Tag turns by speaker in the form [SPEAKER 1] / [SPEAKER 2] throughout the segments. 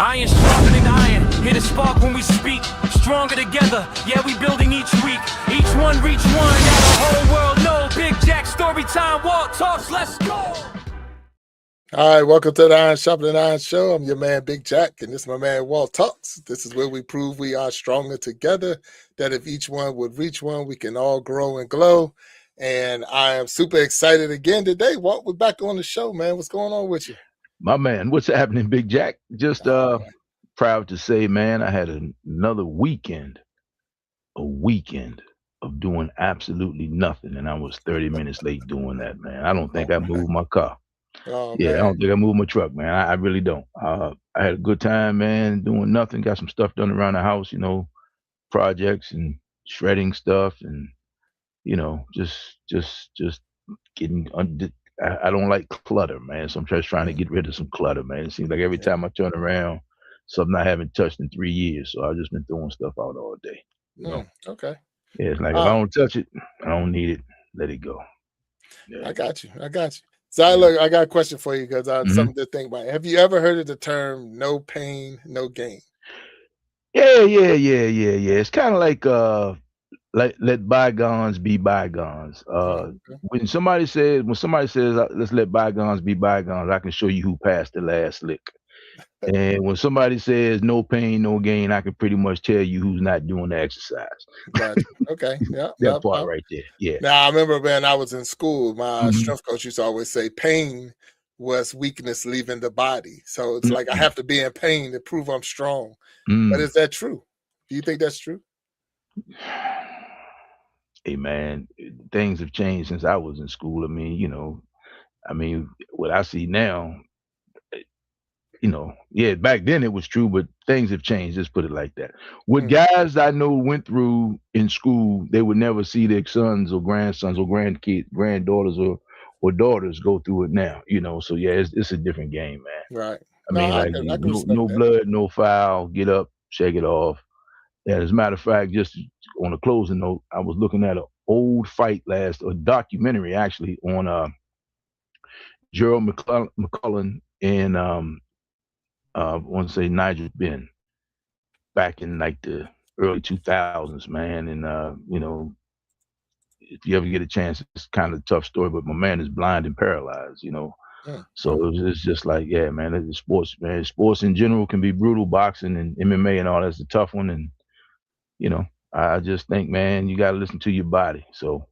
[SPEAKER 1] Iron sharpening iron, hit a spark when we speak. Stronger together, yeah, we building each week. Each one reach one, now the whole world know. Big Jack story time, Walt talks, let's go.
[SPEAKER 2] All right, welcome to the Iron Sharpening Iron Show. I'm your man, Big Jack, and this is my man, Walt Talks. This is where we prove we are stronger together, that if each one would reach one, we can all grow and glow. And I am super excited again today. Walt, we're back on the show, man. What's going on with you?
[SPEAKER 3] My man, what's happening, Big Jack? Just proud to say, man, I had another weekend, of doing absolutely nothing, and I was 30 minutes late doing that, man. I don't think I moved my car.
[SPEAKER 2] Oh,
[SPEAKER 3] Yeah,
[SPEAKER 2] man.
[SPEAKER 3] I don't think I moved my truck, man. I really don't. I had a good time, man, doing nothing. Got some stuff done around the house, you know, projects and shredding stuff, and you know, just getting under. I don't like clutter, man. So I'm just trying to get rid of some clutter, man. It seems like every time I turn around, something I haven't touched in 3 years. So I've just been throwing stuff out all day. You know?
[SPEAKER 2] Okay.
[SPEAKER 3] Yeah, it's like if I don't touch it, I don't need it. Let it go. Yeah.
[SPEAKER 2] I got you. So I got a question for you because I have something to think about. Have you ever heard of the term "no pain, no gain"?
[SPEAKER 3] Yeah. It's kind of like let bygones be bygones. When somebody says let's let bygones be bygones, I can show you who passed the last lick. And when somebody says no pain, no gain, I can pretty much tell you who's not doing the exercise.
[SPEAKER 2] Gotcha. Okay. Yeah.
[SPEAKER 3] That part right there. Yeah.
[SPEAKER 2] Now I remember when I was in school, my strength coach used to always say pain was weakness leaving the body. So it's like I have to be in pain to prove I'm strong. But is that true? Do you think that's true?
[SPEAKER 3] Hey man, things have changed since I was in school. I mean, you know, what I see now, you know, yeah, back then it was true, but things have changed. Just put it like that. What guys I know went through in school, they would never see their sons or grandsons or granddaughters or daughters go through it now. You know, so yeah, it's a different game, man.
[SPEAKER 2] Right.
[SPEAKER 3] I mean, like no blood, no foul. Get up, shake it off. And as a matter of fact, just on a closing note, I was looking at an old fight a documentary actually on Gerald McCullough and I want to say Nigel Benn back in like the early 2000s, man. And you know, if you ever get a chance, it's kind of a tough story, but my man is blind and paralyzed, you know. So it's just like, yeah, man, it's sports, man. Sports in general can be brutal. Boxing and MMA and all that's a tough one. And you know, I just think, man, you got to listen to your body. So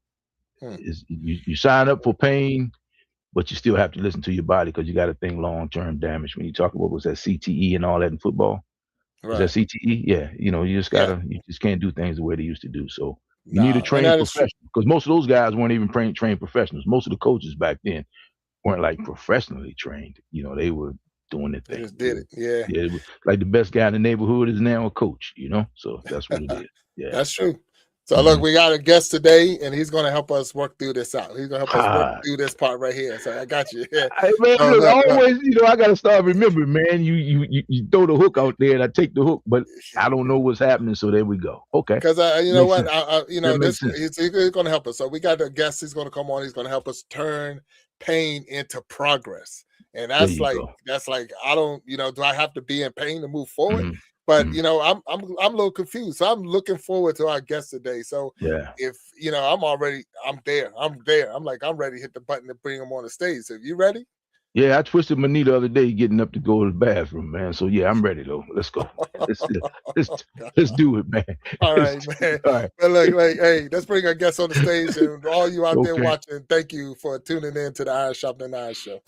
[SPEAKER 3] you sign up for pain, but you still have to listen to your body because you got to think long-term damage. When you talk about was that CTE and all that in football, is that CTE? Yeah, you know, you just can't do things the way they used to do. So you need a trained professional because most of those guys weren't even trained professionals. Most of the coaches back then weren't like professionally trained. You know, they were doing their thing.
[SPEAKER 2] They just did it. Yeah.
[SPEAKER 3] Yeah, it was like the best guy in the neighborhood is now a coach, you know? So that's what it is. Yeah.
[SPEAKER 2] That's true. So look, we got a guest today, and he's going to help us work through this out. He's going to help us work through this part right here. So I got you. Yeah.
[SPEAKER 3] Hey, man, look, always, you know, I got to start remembering, man, you throw the hook out there, and I take the hook, but I don't know what's happening, so there we go. Okay.
[SPEAKER 2] Because, you know what, you know, he's going to help us. So we got a guest. He's going to come on. He's going to help us turn pain into progress. And that's like, I don't, you know, do I have to be in pain to move forward? But you know, I'm a little confused. So I'm looking forward to our guest today. So if you know, I'm there. I'm like, I'm ready to hit the button to bring him on the stage. So you ready?
[SPEAKER 3] Yeah, I twisted my knee the other day getting up to go to the bathroom, man. So yeah, I'm ready though. Let's go. Let's do it, man.
[SPEAKER 2] All right, man. All right. But look, like, hey, let's bring our guest on the stage, and all you out there watching, thank you for tuning in to the Iron Sharpening Iron Show.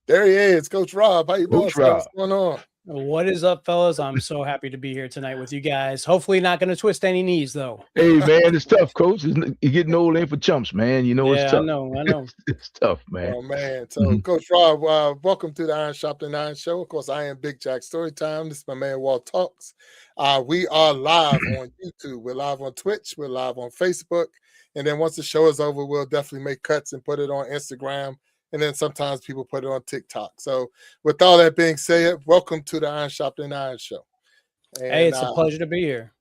[SPEAKER 2] There he is, Coach Rob. How you doing? What's going on?
[SPEAKER 4] What is up, fellas? I'm so happy to be here tonight with you guys. Hopefully not going to twist any knees, though.
[SPEAKER 3] Hey, man, it's tough, Coach. You're getting old ain't for chumps, man. You know, it's tough.
[SPEAKER 4] I know.
[SPEAKER 3] It's tough, man.
[SPEAKER 2] Oh, man. So, Coach Rob, welcome to the Iron Sharpening Iron Show. Of course, I am Big Jack Storytime. This is my man, Walt Talks. We are live on YouTube. We're live on Twitch. We're live on Facebook. And then once the show is over, we'll definitely make cuts and put it on Instagram and then sometimes people put it on TikTok. So with all that being said, welcome to the Iron Sharpening Iron Show. And,
[SPEAKER 4] hey, it's a pleasure to be here.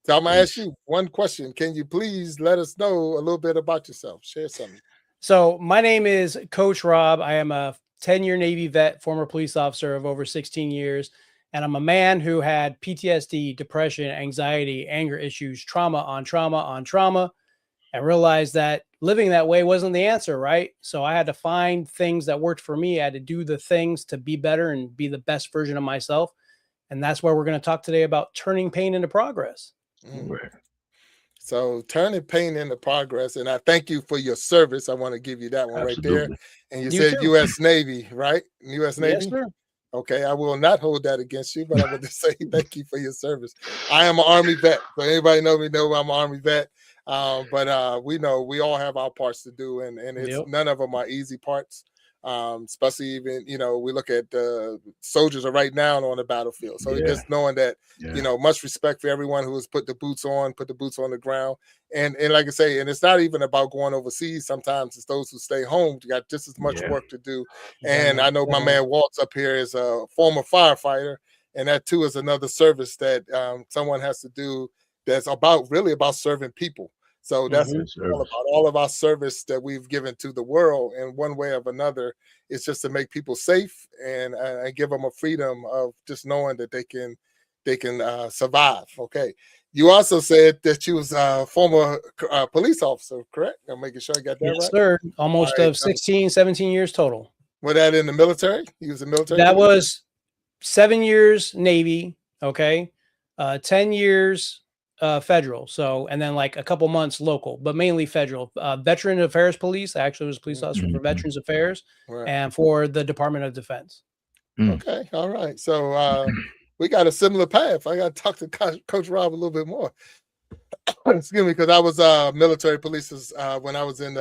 [SPEAKER 2] So I'm going to ask you one question. Can you please let us know a little bit about yourself? Share something.
[SPEAKER 4] So my name is Coach Rob. I am a 10-year Navy vet, former police officer of over 16 years. And I'm a man who had PTSD, depression, anxiety, anger issues, trauma on trauma on trauma, and realized that living that way wasn't the answer, right? So I had to find things that worked for me. I had to do the things to be better and be the best version of myself. And that's why we're going to talk today about turning pain into progress.
[SPEAKER 3] Right.
[SPEAKER 2] So turning pain into progress. And I thank you for your service. I want to give you that one right there. And you said too. U.S. Navy, right? U.S. Navy?
[SPEAKER 4] Yes, sir.
[SPEAKER 2] Okay, I will not hold that against you, but I want to say thank you for your service. I am an Army vet. So anybody know me know I'm an Army vet. But we know we all have our parts to do, and it's none of them are easy parts. Especially even, we look at the soldiers are right now on the battlefield. So just knowing that, much respect for everyone who has put the boots on the ground. And like I say, and it's not even about going overseas. Sometimes it's those who stay home. You got just as much work to do. And I know my man Walt's up here is a former firefighter. And that too is another service that someone has to do that's really about serving people. So that's all about all of our service that we've given to the world in one way or another. It's just to make people safe and give them a freedom of just knowing that they can survive. Okay. You also said that you was a former police officer, correct? I'm making sure I got that right.
[SPEAKER 4] Yes, sir. Almost of 16, 17 years total.
[SPEAKER 2] Was that in the military? You was in the military?
[SPEAKER 4] That was 7 years Navy. Okay. 10 years federal. So, and then like a couple months local, but mainly federal. Veteran Affairs Police. I actually was a police officer for Veterans Affairs and for the Department of Defense.
[SPEAKER 2] Okay. All right. So we got a similar path. I got to talk to Coach Rob a little bit more. Excuse me, because I was military police when I was in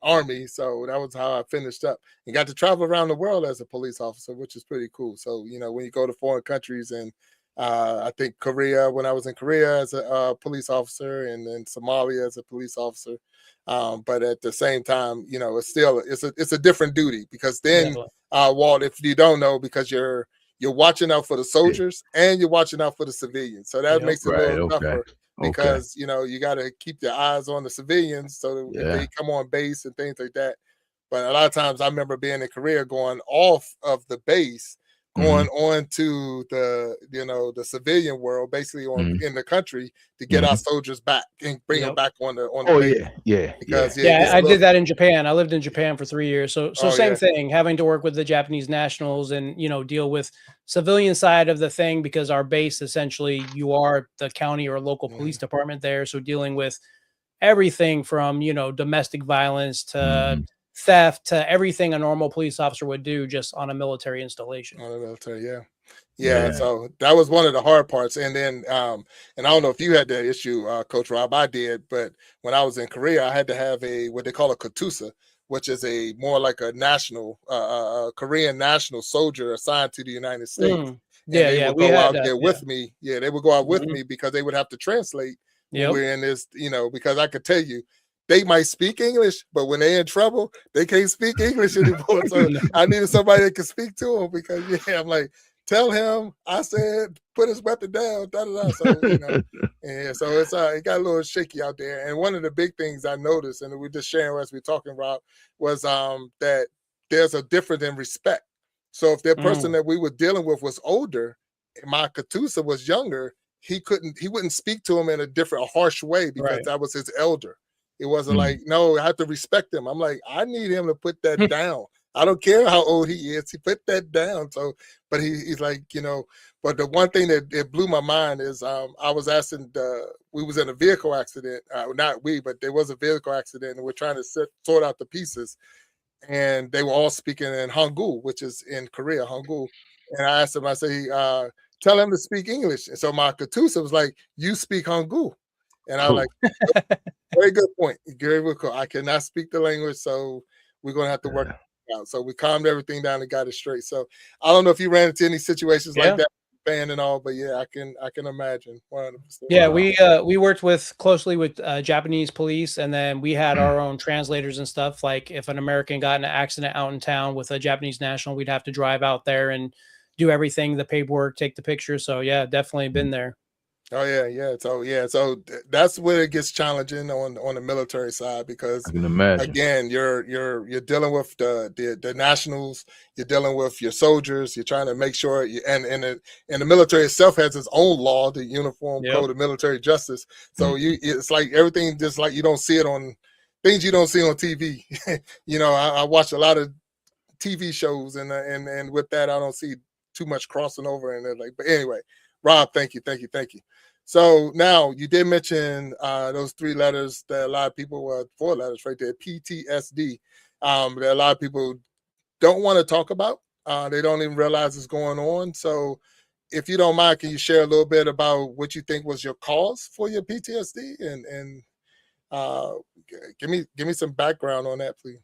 [SPEAKER 2] Army. So that was how I finished up and got to travel around the world as a police officer, which is pretty cool. So, when you go to foreign countries and I think Korea, when I was in Korea as a police officer, and then Somalia as a police officer. But at the same time, it's a different duty, because then, Walt, if you don't know, because you're watching out for the soldiers and you're watching out for the civilians. So that makes it a little tougher because, you got to keep your eyes on the civilians. So if they come on base and things like that. But a lot of times I remember being in Korea, going off of the base, going on to the civilian world, basically in the country, to get our soldiers back and bring them back on the base. Because
[SPEAKER 4] I did that in Japan. I lived in Japan for 3 years. So same thing, having to work with the Japanese nationals and deal with civilian side of the thing, because our base, essentially, you are the county or local police department there. So dealing with everything from domestic violence to theft to everything a normal police officer would do, just on a military installation.
[SPEAKER 2] On a military, yeah. So that was one of the hard parts. And then, and I don't know if you had that issue, Coach Rob. I did, but when I was in Korea, I had to have what they call a katusa, which is more like a national, Korean national soldier assigned to the United States. They would go out there with me. Yeah, they would go out with me because they would have to translate. We're in this, because I could tell you, they might speak English, but when they're in trouble, they can't speak English anymore. So I needed somebody that could speak to them, because I'm like, tell him I said put his weapon down. So so it's it got a little shaky out there. And one of the big things I noticed, and we're just sharing as we're talking, Rob, was that there's a difference in respect. So if that person that we were dealing with was older, my Katusa was younger, he wouldn't speak to him in a harsh way, because that was his elder. It wasn't like, no, I have to respect him. I'm like, I need him to put that down. I don't care how old he is. He put that down. So, but he's like, but the one thing that blew my mind is I was asking, we was in a vehicle accident. Not we, but there was a vehicle accident, and we're trying to sort out the pieces. And they were all speaking in Hangul, which is in Korea, Hangul. And I asked him, I say, tell him to speak English. And so my Katusa was like, you speak Hangul. And I was like, very good point. Very good. I cannot speak the language, so we're going to have to work it out. So we calmed everything down and got it straight. So I don't know if you ran into any situations like that fan and all, but yeah, I can imagine. 100%.
[SPEAKER 4] Yeah, we worked closely with Japanese police, and then we had our own translators and stuff. Like if an American got in an accident out in town with a Japanese national, we'd have to drive out there and do everything, the paperwork, take the pictures. So yeah, definitely been there.
[SPEAKER 2] Oh yeah. So that's where it gets challenging on the military side, because
[SPEAKER 3] I can imagine.
[SPEAKER 2] Again, you're dealing with the nationals, you're dealing with your soldiers, you're trying to make sure and the military itself has its own law, the Uniform Code of Military Justice. So it's like everything just like you don't see it on things you don't see on TV. I watch a lot of TV shows and with that I don't see too much crossing over and like, but anyway, Rob, thank you. So now you did mention those 3 letters that a lot of people, 4 letters right there, PTSD, that a lot of people don't want to talk about. They don't even realize it's going on. So if you don't mind, can you share a little bit about what you think was your cause for your PTSD and give me some background on that, please?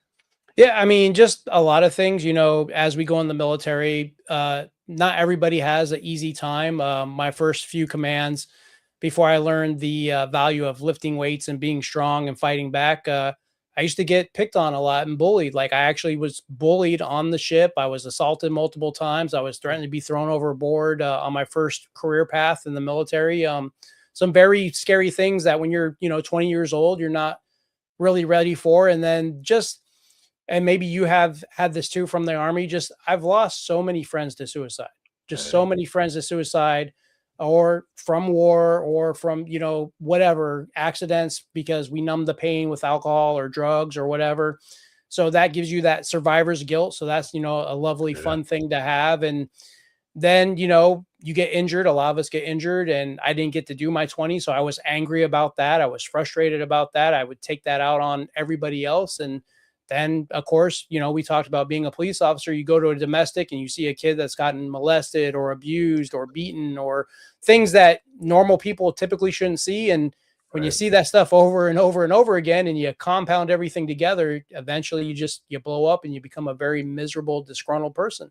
[SPEAKER 4] Yeah, I mean, just a lot of things, as we go in the military, not everybody has an easy time. My first few commands, before I learned the value of lifting weights and being strong and fighting back, I used to get picked on a lot and bullied. Like I actually was bullied on the ship. I was assaulted multiple times. I was threatened to be thrown overboard on my first career path in the military. Some very scary things that when you're, 20 years old, you're not really ready for. And then and maybe you have had this too from the Army, I've lost so many friends to suicide, so many friends to suicide, or from war, or from, whatever accidents, because we numb the pain with alcohol or drugs or whatever. So that gives you that survivor's guilt. So that's, a lovely, fun thing to have. And then, you get injured. A lot of us get injured, and I didn't get to do my 20. So I was angry about that. I was frustrated about that. I would take that out on everybody else. And then, of course, we talked about being a police officer. You go to a domestic and you see a kid that's gotten molested or abused or beaten or things that normal people typically shouldn't see. And when you see that stuff over and over and over again, and you compound everything together, eventually you blow up and you become a very miserable, disgruntled person.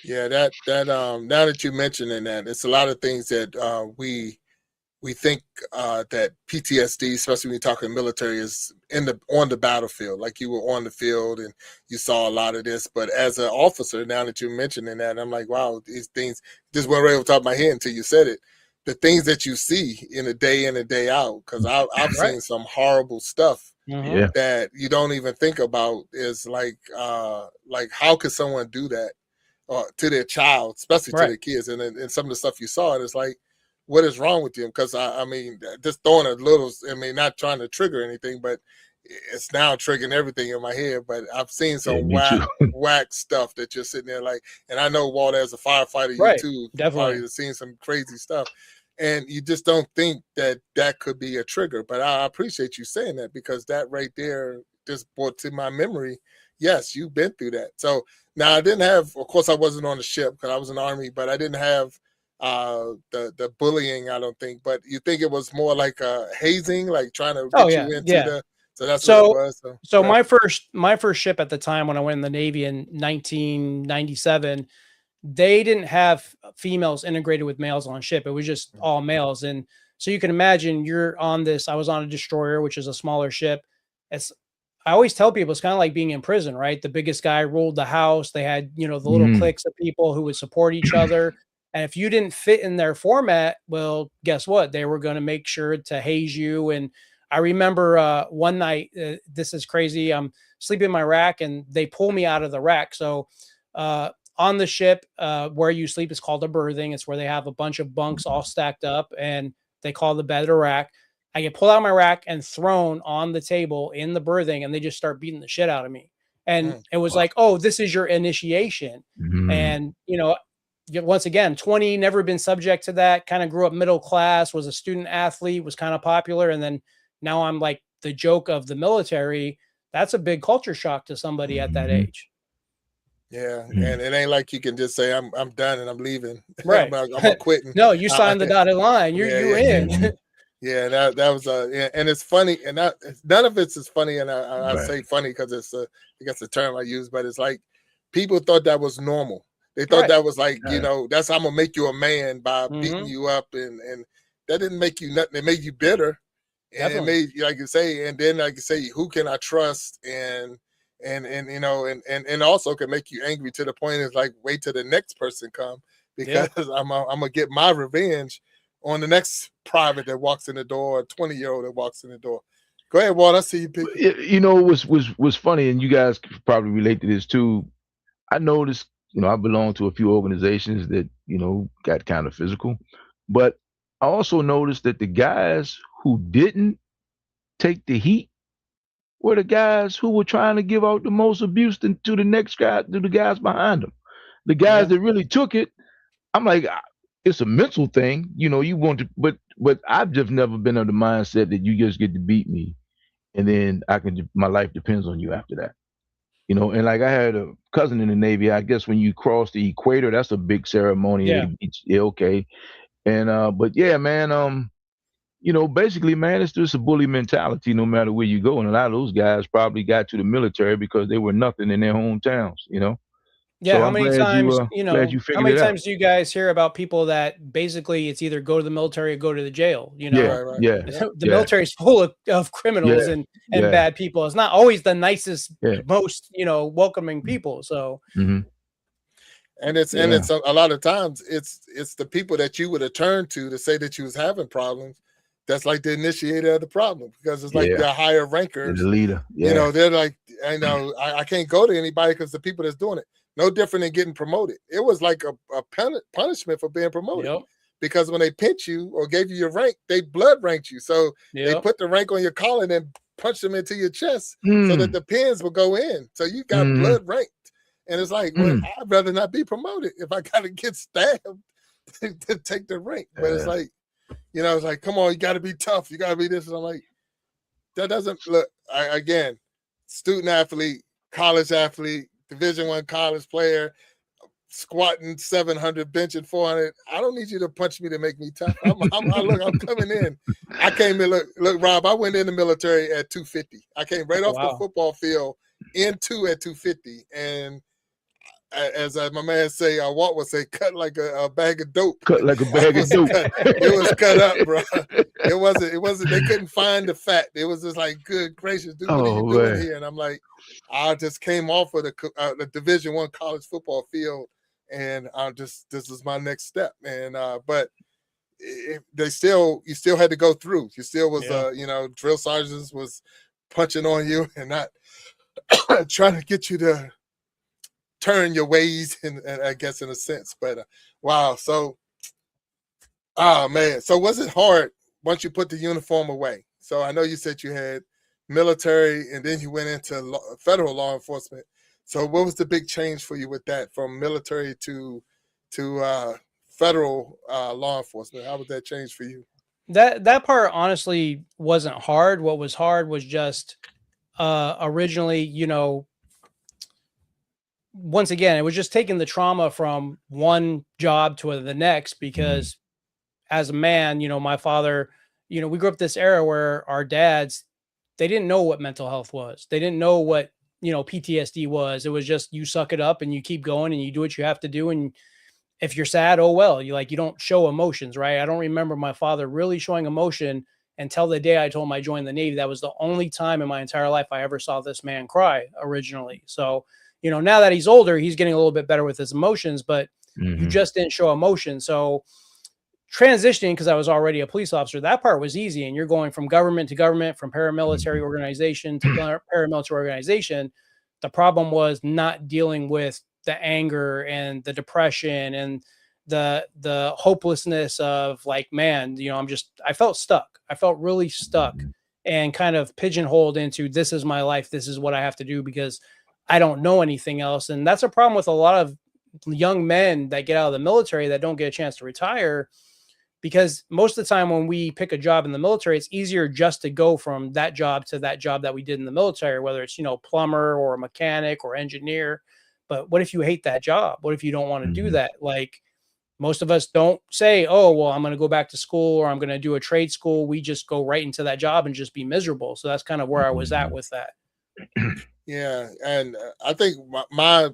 [SPEAKER 2] Yeah, that now that you mentioning that, it's a lot of things that we think that PTSD, especially when you're talking military, is on the battlefield. Like you were on the field and you saw a lot of this. But as an officer, now that you're mentioning that, I'm like, wow, these things just went right over the top of my head until you said it. The things that you see in a day out, because I've seen some horrible stuff that you don't even think about. Is like how could someone do that to their child, especially to their kids, and some of the stuff you saw, and it's like, what is wrong with you? Because I mean, just throwing a little, not trying to trigger anything, but it's now triggering everything in my head. But I've seen some whack stuff that you're sitting there like, and I know, Walt, as a firefighter, you too, definitely have seen some crazy stuff. And you just don't think that could be a trigger. But I appreciate you saying that, because that right there just brought to my memory, yes, you've been through that. So now I didn't have, of course, I wasn't on the ship because I was in the Army, but I didn't have the bullying, I don't think. But you think it was more like hazing, like trying to get you into the. So that's what it was.
[SPEAKER 4] So my first ship at the time when I went in the Navy in 1997, they didn't have females integrated with males on ship. It was just all males. And so you can imagine you're on this. I was on a destroyer, which is a smaller ship. I always tell people it's kind of like being in prison, right? The biggest guy ruled the house. They had, the little cliques of people who would support each other. And if you didn't fit in their format, well, guess what? They were going to make sure to haze you. And I remember one night, this is crazy. I'm sleeping in my rack and they pull me out of the rack. So on the ship, where you sleep is called a berthing. It's where they have a bunch of bunks all stacked up and they call the bed a rack. I get pulled out of my rack and thrown on the table in the berthing, and they just start beating the shit out of me. And it was like, oh, this is your initiation. And, once again, 20, never been subject to that, kind of grew up middle class, was a student athlete, was kind of popular. And then now I'm like the joke of the military. That's a big culture shock to somebody at that age.
[SPEAKER 2] Yeah. And it ain't like you can just say, I'm done and I'm leaving. Right. I'm quitting.
[SPEAKER 4] No, you signed the dotted line. You're in.
[SPEAKER 2] Yeah, that was and it's funny, and none of it's as funny, and I say funny because it's I guess the term I use, but it's like people thought that was normal. They thought that was like, you know, that's how I'm gonna make you a man by beating you up, and that didn't make you nothing. It made you bitter, and it made, like you say, and then like you say, who can I trust, and you know, and also can make you angry to the point is like, wait till the next person come, because I'm gonna get my revenge on the next private that walks in the door, a 20-year-old that walks in the door. Go ahead, Walt. I see you pick.
[SPEAKER 3] You know, was funny, and you guys probably relate to this too. I noticed, you know, I belong to a few organizations that, you know, got kind of physical, but I also noticed that the guys who didn't take the heat were the guys who were trying to give out the most abuse to the next guy, to the guys behind them. The guys that really took it, I'm like, it's a mental thing, you know. You want to, but I've just never been of the mindset that you just get to beat me, and then my life depends on you after that. You know, and like I had a cousin in the Navy. I guess when you cross the equator, that's a big ceremony. Yeah, okay. And but yeah, man, you know, basically, man, it's just a bully mentality no matter where you go. And a lot of those guys probably got to the military because they were nothing in their hometowns, you know.
[SPEAKER 4] Yeah,
[SPEAKER 3] So
[SPEAKER 4] how
[SPEAKER 3] I'm
[SPEAKER 4] many
[SPEAKER 3] glad
[SPEAKER 4] times,
[SPEAKER 3] you glad you
[SPEAKER 4] how
[SPEAKER 3] figured
[SPEAKER 4] many
[SPEAKER 3] it out.
[SPEAKER 4] times do you guys hear about people that basically it's either go to the military or go to the jail? You
[SPEAKER 3] Yeah,
[SPEAKER 4] know,
[SPEAKER 3] yeah,
[SPEAKER 4] the military is full of criminals and bad people. It's not always the nicest, most, you know, welcoming people. So,
[SPEAKER 2] and it's a lot of times it's the people that you would have turned to say that you was having problems. That's like the initiator of the problem, because it's like the higher rankers,
[SPEAKER 3] the leader.
[SPEAKER 2] You know, they're like, I know I can't go to anybody because the people that's doing it. No different than getting promoted. It was like a punishment for being promoted, because when they pinch you or gave you your rank, they blood ranked you. So they put the rank on your collar and then punch them into your chest so that the pins will go in. So you got blood ranked. And it's like, well, I'd rather not be promoted if I got to get stabbed to take the rank. But it's like, you know, it's like, come on, you got to be tough. You got to be this. And I'm like, that doesn't look, again, student athlete, college athlete, Division I college player, squatting 700, benching 400. I don't need you to punch me to make me tough. I'm coming in. I came in, look, Rob, I went in the military at 250. I came right off the football field into at 250. And as my man say, Walt would say, cut like a bag of dope.
[SPEAKER 3] Cut like a bag of dope.
[SPEAKER 2] It was cut up, bro. It wasn't, they couldn't find the fat. It was just like, good gracious, dude, what are you doing here? And I'm like, I just came off of the Division I college football field, and this is my next step. And but you still had to go through. You still was you know, drill sergeants was punching on you and not trying to get you to turn your ways, and I guess in a sense. But wow, so man, so was it hard once you put the uniform away? So I know you said you had military and then you went into federal law enforcement. So what was the big change for you with that, from military to federal law enforcement? How was that change for you?
[SPEAKER 4] That part honestly wasn't hard. What was hard was just originally, you know, once again, it was just taking the trauma from one job to the next, because as a man, you know, my father, you know, we grew up this era where our dads, they didn't know what mental health was. They didn't know what, you know, PTSD was. It was just, you suck it up and you keep going and you do what you have to do. And if you're sad, oh, well, you don't show emotions, right? I don't remember my father really showing emotion until the day I told him I joined the Navy. That was the only time in my entire life I ever saw this man cry originally. So, you know, now that he's older, he's getting a little bit better with his emotions, but you just didn't show emotion. So transitioning, because I was already a police officer, that part was easy. And you're going from government to government, from paramilitary organization to paramilitary organization. The problem was not dealing with the anger and the depression and the hopelessness of like, man, you know, I felt stuck. I felt really stuck and kind of pigeonholed into, this is my life. This is what I have to do because I don't know anything else. And that's a problem with a lot of young men that get out of the military that don't get a chance to retire, because most of the time when we pick a job in the military, it's easier just to go from that job to that job that we did in the military, whether it's, you know, plumber or a mechanic or engineer. But what if you hate that job? What if you don't want to do that? Like, most of us don't say, oh, well, I'm going to go back to school or I'm going to do a trade school. We just go right into that job and just be miserable. So that's kind of where I was at with that.
[SPEAKER 2] Yeah. And I think my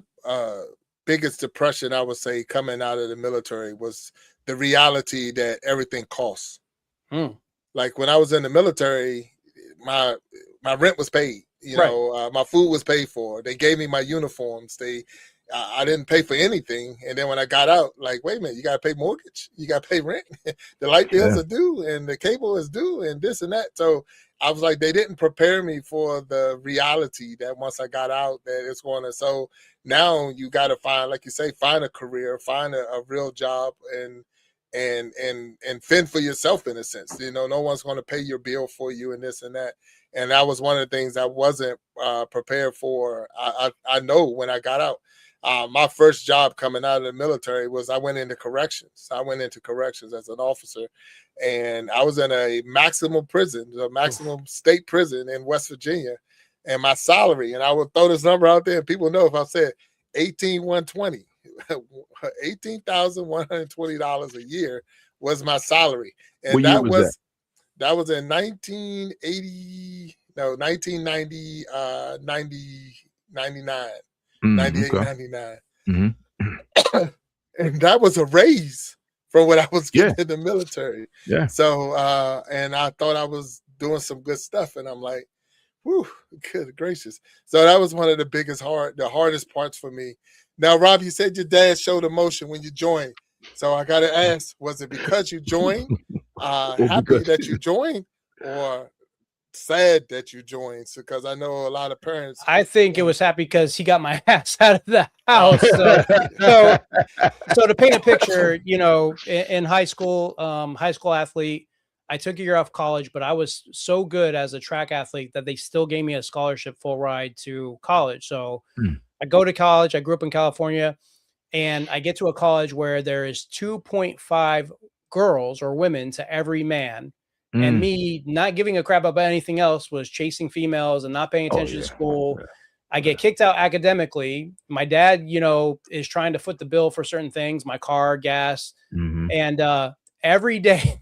[SPEAKER 2] biggest depression, I would say, coming out of the military was the reality that everything costs. Like when I was in the military, my rent was paid. You know, my food was paid for. They gave me my uniforms. I didn't pay for anything. And then when I got out, like, wait a minute, you got to pay mortgage. You got to pay rent. The light bills are due and the cable is due and this and that. So I was like, they didn't prepare me for the reality that once I got out, that it's going to. So now you got to find, like you say, find a career, find a real job and fend for yourself in a sense. You know, no one's going to pay your bill for you and this and that. And that was one of the things I wasn't prepared for. I know when I got out. My first job coming out of the military was I went into corrections. I went into corrections as an officer, and I was in a maximum prison, a maximum state prison in West Virginia. And my salary, and I would throw this number out there, and people know if I said $18,120, $18,120 a year was my salary, and
[SPEAKER 3] what
[SPEAKER 2] that
[SPEAKER 3] year was
[SPEAKER 2] that was in 1980, no, 1990, 99. 98,
[SPEAKER 3] okay.
[SPEAKER 2] 99. And that was a raise from what I was getting in the military.
[SPEAKER 3] Yeah.
[SPEAKER 2] So, and I thought I was doing some good stuff. And I'm like, whew, good gracious. So that was one of the hardest parts for me. Now, Rob, you said your dad showed emotion when you joined. So I got to ask, was it because you joined, happy that you joined, or sad that you joined? Because I know a lot of parents.
[SPEAKER 4] I think it was happy because he got my ass out of the house. So to paint a picture, you know, in high school athlete, I took a year off college, but I was so good as a track athlete that they still gave me a scholarship full ride to college. So I go to college. I grew up in California, and I get to a college where there is 2.5 girls or women to every man. And me not giving a crap about anything else was chasing females and not paying attention to school. I get kicked out academically. My dad, you know, is trying to foot the bill for certain things, my car, gas. And every day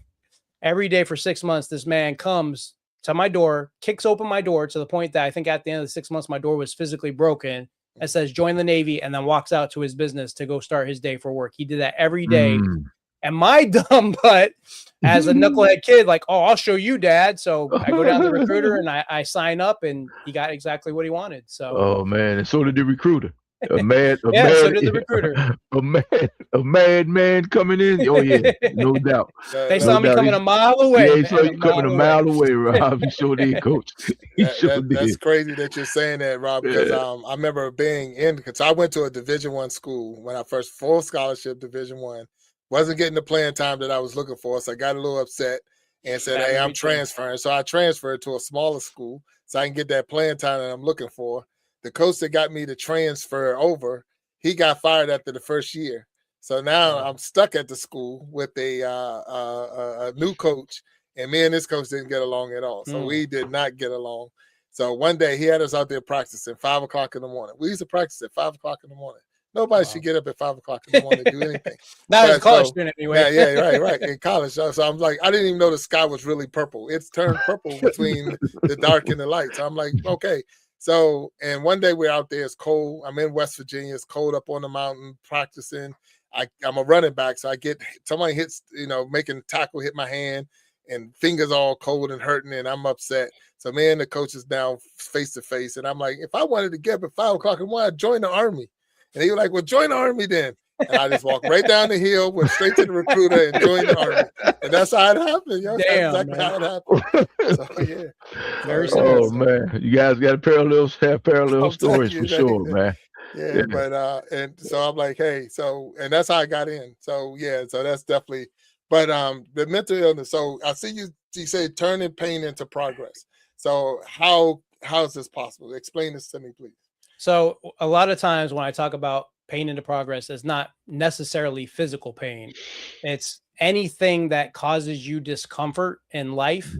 [SPEAKER 4] for 6 months, this man comes to my door, kicks open my door to the point that I think at the end of the 6 months, my door was physically broken, and says, join the Navy, and then walks out to his business to go start his day for work. He did that every day. And my dumb butt, as a knucklehead kid, like, oh, I'll show you, Dad. So I go down to the recruiter and I sign up, and he got exactly what he wanted. So,
[SPEAKER 3] oh man, and so did the recruiter. So did the recruiter. A madman coming in. Oh yeah, no doubt.
[SPEAKER 4] They saw me coming a mile away.
[SPEAKER 3] Yeah, he saw you coming a mile away, Rob. He sure did, Coach.
[SPEAKER 2] That's crazy that you're saying that, Rob. Because I remember being in. Because I went to a Division I school when I first full scholarship Division I. Wasn't getting the playing time that I was looking for, so I got a little upset and said, hey, I'm transferring. So I transferred to a smaller school so I can get that playing time that I'm looking for. The coach that got me to transfer over, he got fired after the first year. So now I'm stuck at the school with a new coach, and me and this coach didn't get along at all. So we did not get along. So one day he had us out there practicing 5 o'clock in the morning. We used to practice at 5 o'clock in the morning. Nobody should get up at 5 o'clock in the morning to do anything.
[SPEAKER 4] Not in college student anyway.
[SPEAKER 2] Yeah, right. In college. So I'm like, I didn't even know the sky was really purple. It's turned purple between the dark and the light. So I'm like, okay. So, and one day we're out there, it's cold. I'm in West Virginia, it's cold up on the mountain practicing. I'm a running back, so I get, somebody hits, you know, making tackle, hit my hand, and fingers all cold and hurting, and I'm upset. So me and the coach is down face to face, and I'm like, if I wanted to get up at 5 o'clock in the morning, I'd join the Army. And he was like, well, join the Army then. And I just walked right down the hill, went straight to the recruiter, and joined the Army. And that's how it happened. Yo.
[SPEAKER 4] Damn,
[SPEAKER 2] that's exactly how it happened. So, yeah.
[SPEAKER 4] Very
[SPEAKER 3] Oh, man. You guys got have parallel stories for sure, man.
[SPEAKER 2] Yeah, but and so I'm like, hey, so, and that's how I got in. So yeah, so that's definitely, but the mental illness. So I see you say turning pain into progress. So how is this possible? Explain this to me, please.
[SPEAKER 4] So a lot of times when I talk about pain into progress, it's not necessarily physical pain. It's anything that causes you discomfort in life,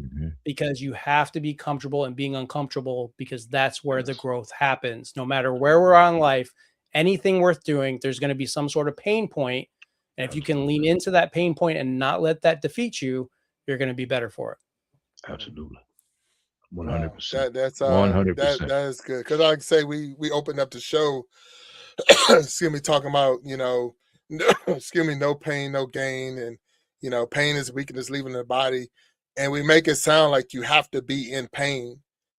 [SPEAKER 4] because you have to be comfortable in being uncomfortable, because that's where the growth happens. No matter where we're on life, anything worth doing, there's going to be some sort of pain point. And if you can lean into that pain point and not let that defeat you, you're going to be better for it.
[SPEAKER 3] Absolutely. 100%.
[SPEAKER 2] That's
[SPEAKER 3] 100%.
[SPEAKER 2] That is good. Because like I say, we opened up the show excuse me, talking about, excuse me, no pain, no gain, and pain is weakness leaving the body, and we make it sound like you have to be in pain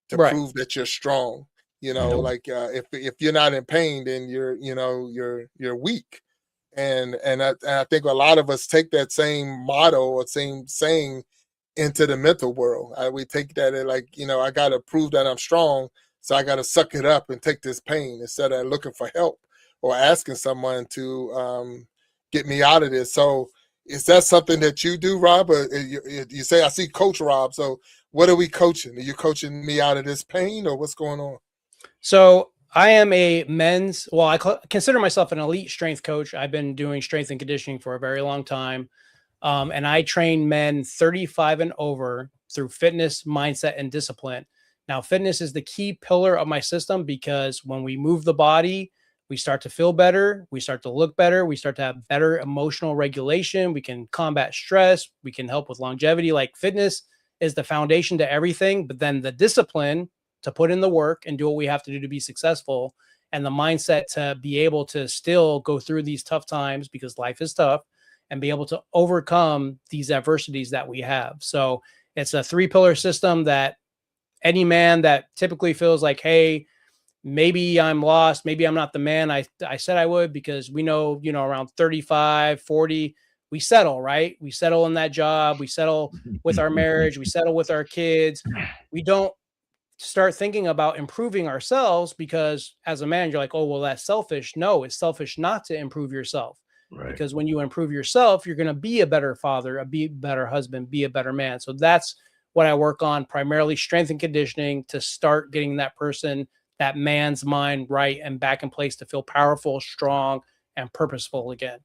[SPEAKER 2] to prove that you're strong. Like if you're not in pain, then you're weak. And I think a lot of us take that same motto or same saying into the mental world. We take that like, I got to prove that I'm strong, so I got to suck it up and take this pain instead of looking for help or asking someone to get me out of this. So is that something that you do, Rob? Or you say, I see Coach Rob. So what are we coaching? Are you coaching me out of this pain, or what's going on?
[SPEAKER 4] So I am a I consider myself an elite strength coach. I've been doing strength and conditioning for a very long time. And I train men 35 and over through fitness, mindset, and discipline. Now, fitness is the key pillar of my system because when we move the body, we start to feel better. We start to look better. We start to have better emotional regulation. We can combat stress. We can help with longevity. Like, fitness is the foundation to everything, but then the discipline to put in the work and do what we have to do to be successful, and the mindset to be able to still go through these tough times, because life is tough, and be able to overcome these adversities that we have. So it's a 3-pillar system that any man that typically feels like, hey, maybe I'm lost, maybe I'm not the man I said I would, because we know, around 35, 40, we settle, right? We settle in that job. We settle with our marriage. We settle with our kids. We don't start thinking about improving ourselves, because as a man, you're like, oh, well, that's selfish. No, it's selfish not to improve yourself. Right. Because when you improve yourself, you're going to be a better father, be a better husband, be a better man. So that's what I work on, primarily strength and conditioning, to start getting that person, that man's mind right and back in place to feel powerful, strong, and purposeful again.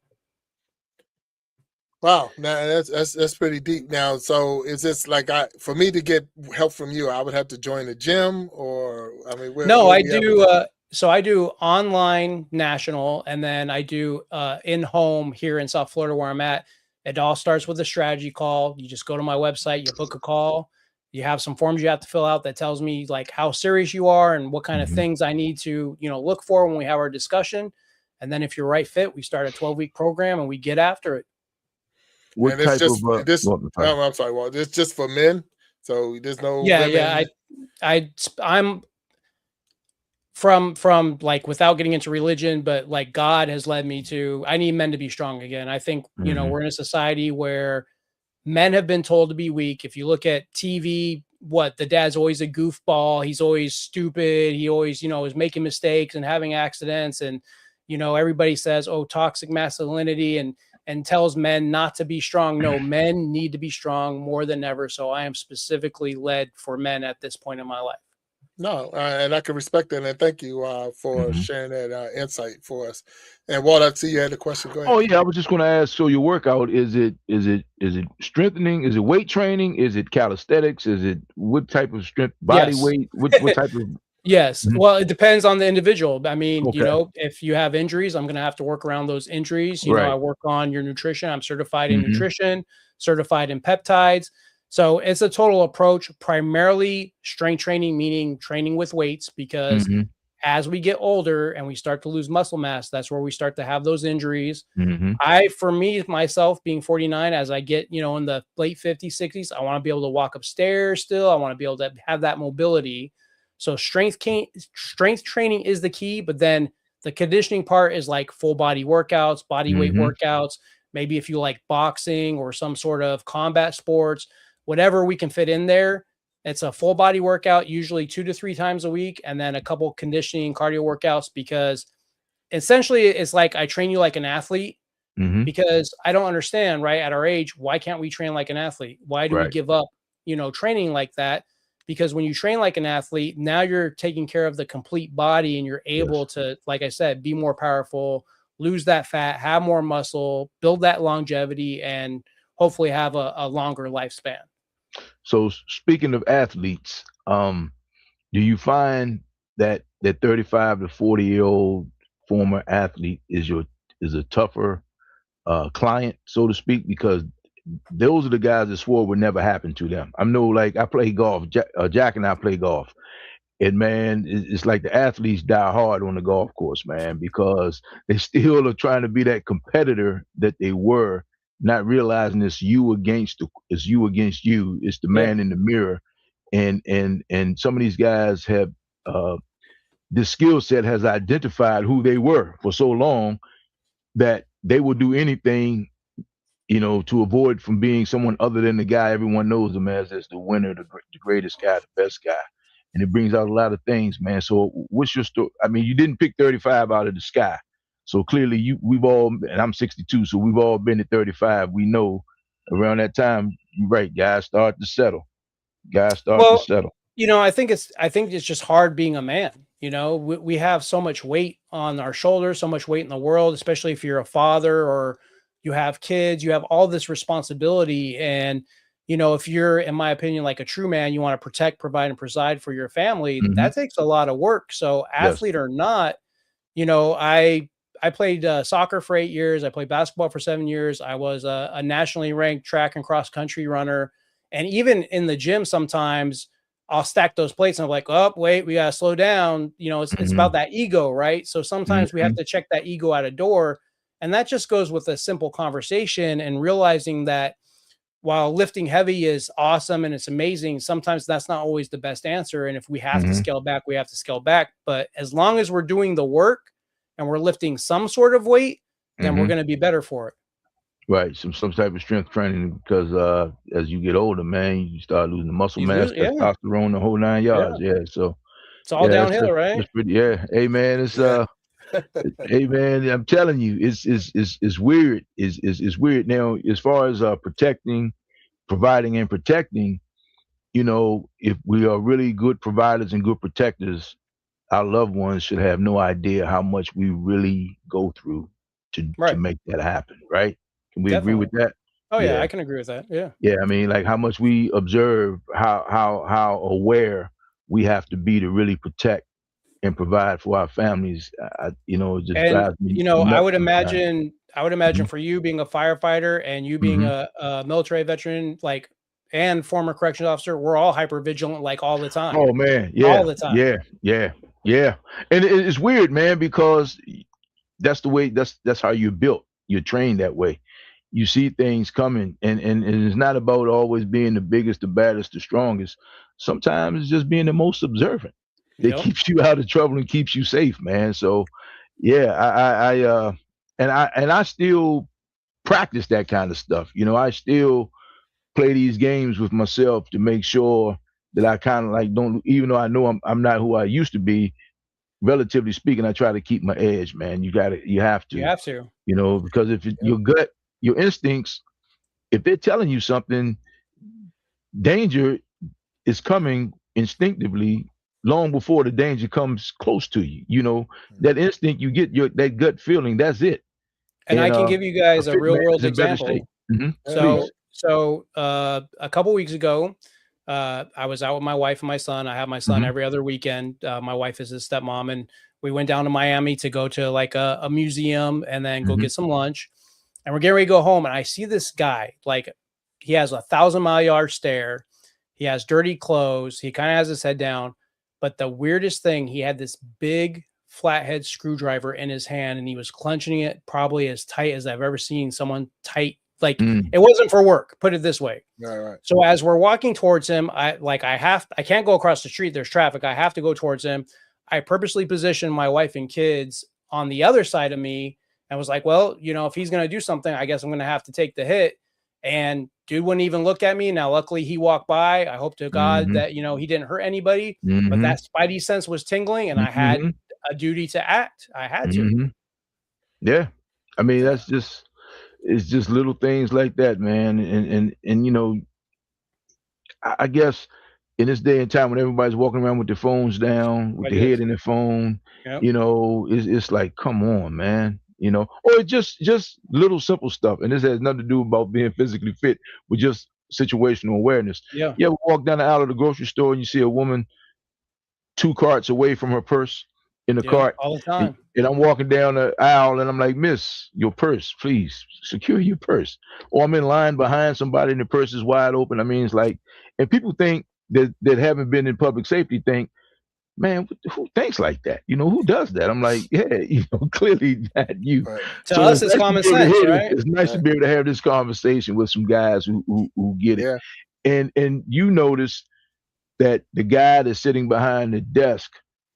[SPEAKER 2] Wow, now that's pretty deep. Now, so is this like, for me to get help from you, I would have to join the gym, or
[SPEAKER 4] no, I do. So I do online national, and then I do in-home here in South Florida where I'm at. It all starts with a strategy call. You just go to my website, you book a call, you have some forms you have to fill out that tells me like how serious you are and what kind of things I need to, look for when we have our discussion. And then if you're right fit, we start a 12-week program and we get after it.
[SPEAKER 2] What and type of I'm sorry, well, it's just for men. So there's no women.
[SPEAKER 4] Yeah. I'm from like, without getting into religion, but like, God has led me to, I need men to be strong again. I think, we're in a society where men have been told to be weak. If you look at TV, the dad's always a goofball. He's always stupid. He always, is making mistakes and having accidents. And, everybody says, oh, toxic masculinity, and tells men not to be strong. No, men need to be strong more than ever. So I am specifically led for men at this point in my life.
[SPEAKER 2] No, and I can respect that, and thank you for sharing that insight for us. And Walt, I see you had a question. Go ahead.
[SPEAKER 3] Oh yeah, I was just going to ask. So your workout, is it strengthening? Is it weight training? Is it calisthenics? Is it what type of strength? Body weight? What type of?
[SPEAKER 4] Yes. Well, it depends on the individual. I mean, if you have injuries, I'm going to have to work around those injuries. I work on your nutrition. I'm certified in nutrition, certified in peptides. So it's a total approach, primarily strength training, meaning training with weights, because as we get older and we start to lose muscle mass, that's where we start to have those injuries. For myself being 49, as I get, in the late 50s, 60s, I want to be able to walk upstairs still. I want to be able to have that mobility. So strength training is the key, but then the conditioning part is like full body workouts, body weight workouts. Maybe if you like boxing or some sort of combat sports, whatever we can fit in there. It's a full body workout, usually 2 to 3 times a week, and then a couple conditioning cardio workouts, because essentially it's like I train you like an athlete, because I don't understand, right? At our age, why can't we train like an athlete? Why do we give up, training like that? Because when you train like an athlete, now you're taking care of the complete body, and you're able to, like I said, be more powerful, lose that fat, have more muscle, build that longevity, and hopefully have a longer lifespan.
[SPEAKER 3] So speaking of athletes, do you find that 35 to 40-year-old former athlete is a tougher client, so to speak, because those are the guys that swore would never happen to them? I know, like, I play golf. Jack and I play golf, And man, it's like the athletes die hard on the golf course, man, because they still are trying to be that competitor that they were, not realizing it's you against you. It's the man in the mirror, and some of these guys have this skill set has identified who they were for so long that they will do anything, to avoid from being someone other than the guy everyone knows them as the winner, the greatest guy, the best guy. And it brings out a lot of things, man. So what's your story? I mean, you didn't pick 35 out of the sky. So clearly we've all, and I'm 62, so we've all been at 35. We know around that time, right, guys start to settle.
[SPEAKER 4] I think it's just hard being a man. We have so much weight on our shoulders, so much weight in the world, especially if you're a father or you have kids, you have all this responsibility. And, if you're, in my opinion, like a true man, you want to protect, provide, and preside for your family. That takes a lot of work. So athlete or not, I played soccer for 8 years. I played basketball for 7 years. I was a nationally ranked track and cross country runner. And even in the gym, sometimes I'll stack those plates and I'm like, oh, wait, we got to slow down. It's about that ego, right? So sometimes we have to check that ego out a door. And that just goes with a simple conversation and realizing that while lifting heavy is awesome and it's amazing, sometimes that's not always the best answer. And if we have to scale back, we have to scale back. But as long as we're doing the work and we're lifting some sort of weight, then we're going to be better for it.
[SPEAKER 3] Right. Some type of strength training, because as you get older, man, you start losing the muscle mass, testosterone, the whole 9 yards. Yeah. So
[SPEAKER 4] it's all downhill, right?
[SPEAKER 3] It's pretty, Hey man, it's hey man, I'm telling you, it's weird. It's weird. Now, as far as providing and protecting, if we are really good providers and good protectors, our loved ones should have no idea how much we really go through to make that happen, right? Can we agree with that?
[SPEAKER 4] Oh yeah, I can agree with that. Yeah.
[SPEAKER 3] Yeah, I mean, like how much we observe, how aware we have to be to really protect and provide for our families. It just drives me.
[SPEAKER 4] I would imagine for you being a firefighter and you being a military veteran, like, and former corrections officer, we're all hyper vigilant, like all the time.
[SPEAKER 3] Oh man, yeah,
[SPEAKER 4] all the time.
[SPEAKER 3] Yeah. And it's weird, man, because that's the way. That's how you're built. You're trained that way. You see things coming, and it's not about always being the biggest, the baddest, the strongest. Sometimes it's just being the most observant. It keeps you out of trouble and keeps you safe, man. So, yeah, I still practice that kind of stuff. I still play these games with myself to make sure that I kind of like don't, even though I know I'm not who I used to be, relatively speaking, I try to keep my edge, man. You have to, because if your gut, your instincts, if they're telling you something, danger is coming instinctively long before the danger comes close to you. That instinct, you get that gut feeling, that's it.
[SPEAKER 4] And I can give you guys a real world example. So a couple weeks ago, I was out with my wife and my son. I have my son every other weekend. My wife is his stepmom, and we went down to Miami to go to like a museum and then go get some lunch. And we're getting ready to go home, and I see this guy, like he has a 1,000-mile-yard stare. He has dirty clothes. He kind of has his head down. But the weirdest thing, he had this big flathead screwdriver in his hand, and he was clenching it probably as tight as I've ever seen someone tight. Like it wasn't for work, put it this way.
[SPEAKER 2] Right.
[SPEAKER 4] So as we're walking towards him, I can't go across the street. There's traffic. I have to go towards him. I purposely positioned my wife and kids on the other side of me and was like, well, if he's going to do something, I guess I'm going to have to take the hit. And dude wouldn't even look at me. Now, luckily he walked by. I hope to God that, he didn't hurt anybody, but that spidey sense was tingling and I had a duty to act. I had to.
[SPEAKER 3] Yeah. I mean, it's just little things like that, man. And I guess in this day and time when everybody's walking around with their phones down, with their head in their phone, it's like, come on, man. Or just little simple stuff. And this has nothing to do about being physically fit, but just situational awareness.
[SPEAKER 4] Yeah.
[SPEAKER 3] You ever walk down the aisle of the grocery store and you see a woman 2 carts away from her purse in the cart?
[SPEAKER 4] All the time.
[SPEAKER 3] And I'm walking down the aisle and I'm like, miss, your purse, please secure your purse. Or I'm in line behind somebody and the purse is wide open. I mean, it's like, and people think that haven't been in public safety think man, who thinks like that? You know, who does that? I'm like, yeah, you know, clearly not you.
[SPEAKER 4] To
[SPEAKER 3] so
[SPEAKER 4] us, it's common sense, right?
[SPEAKER 3] It's nice to be able to have this conversation with some guys who get it. And you notice that the guy that's sitting behind the desk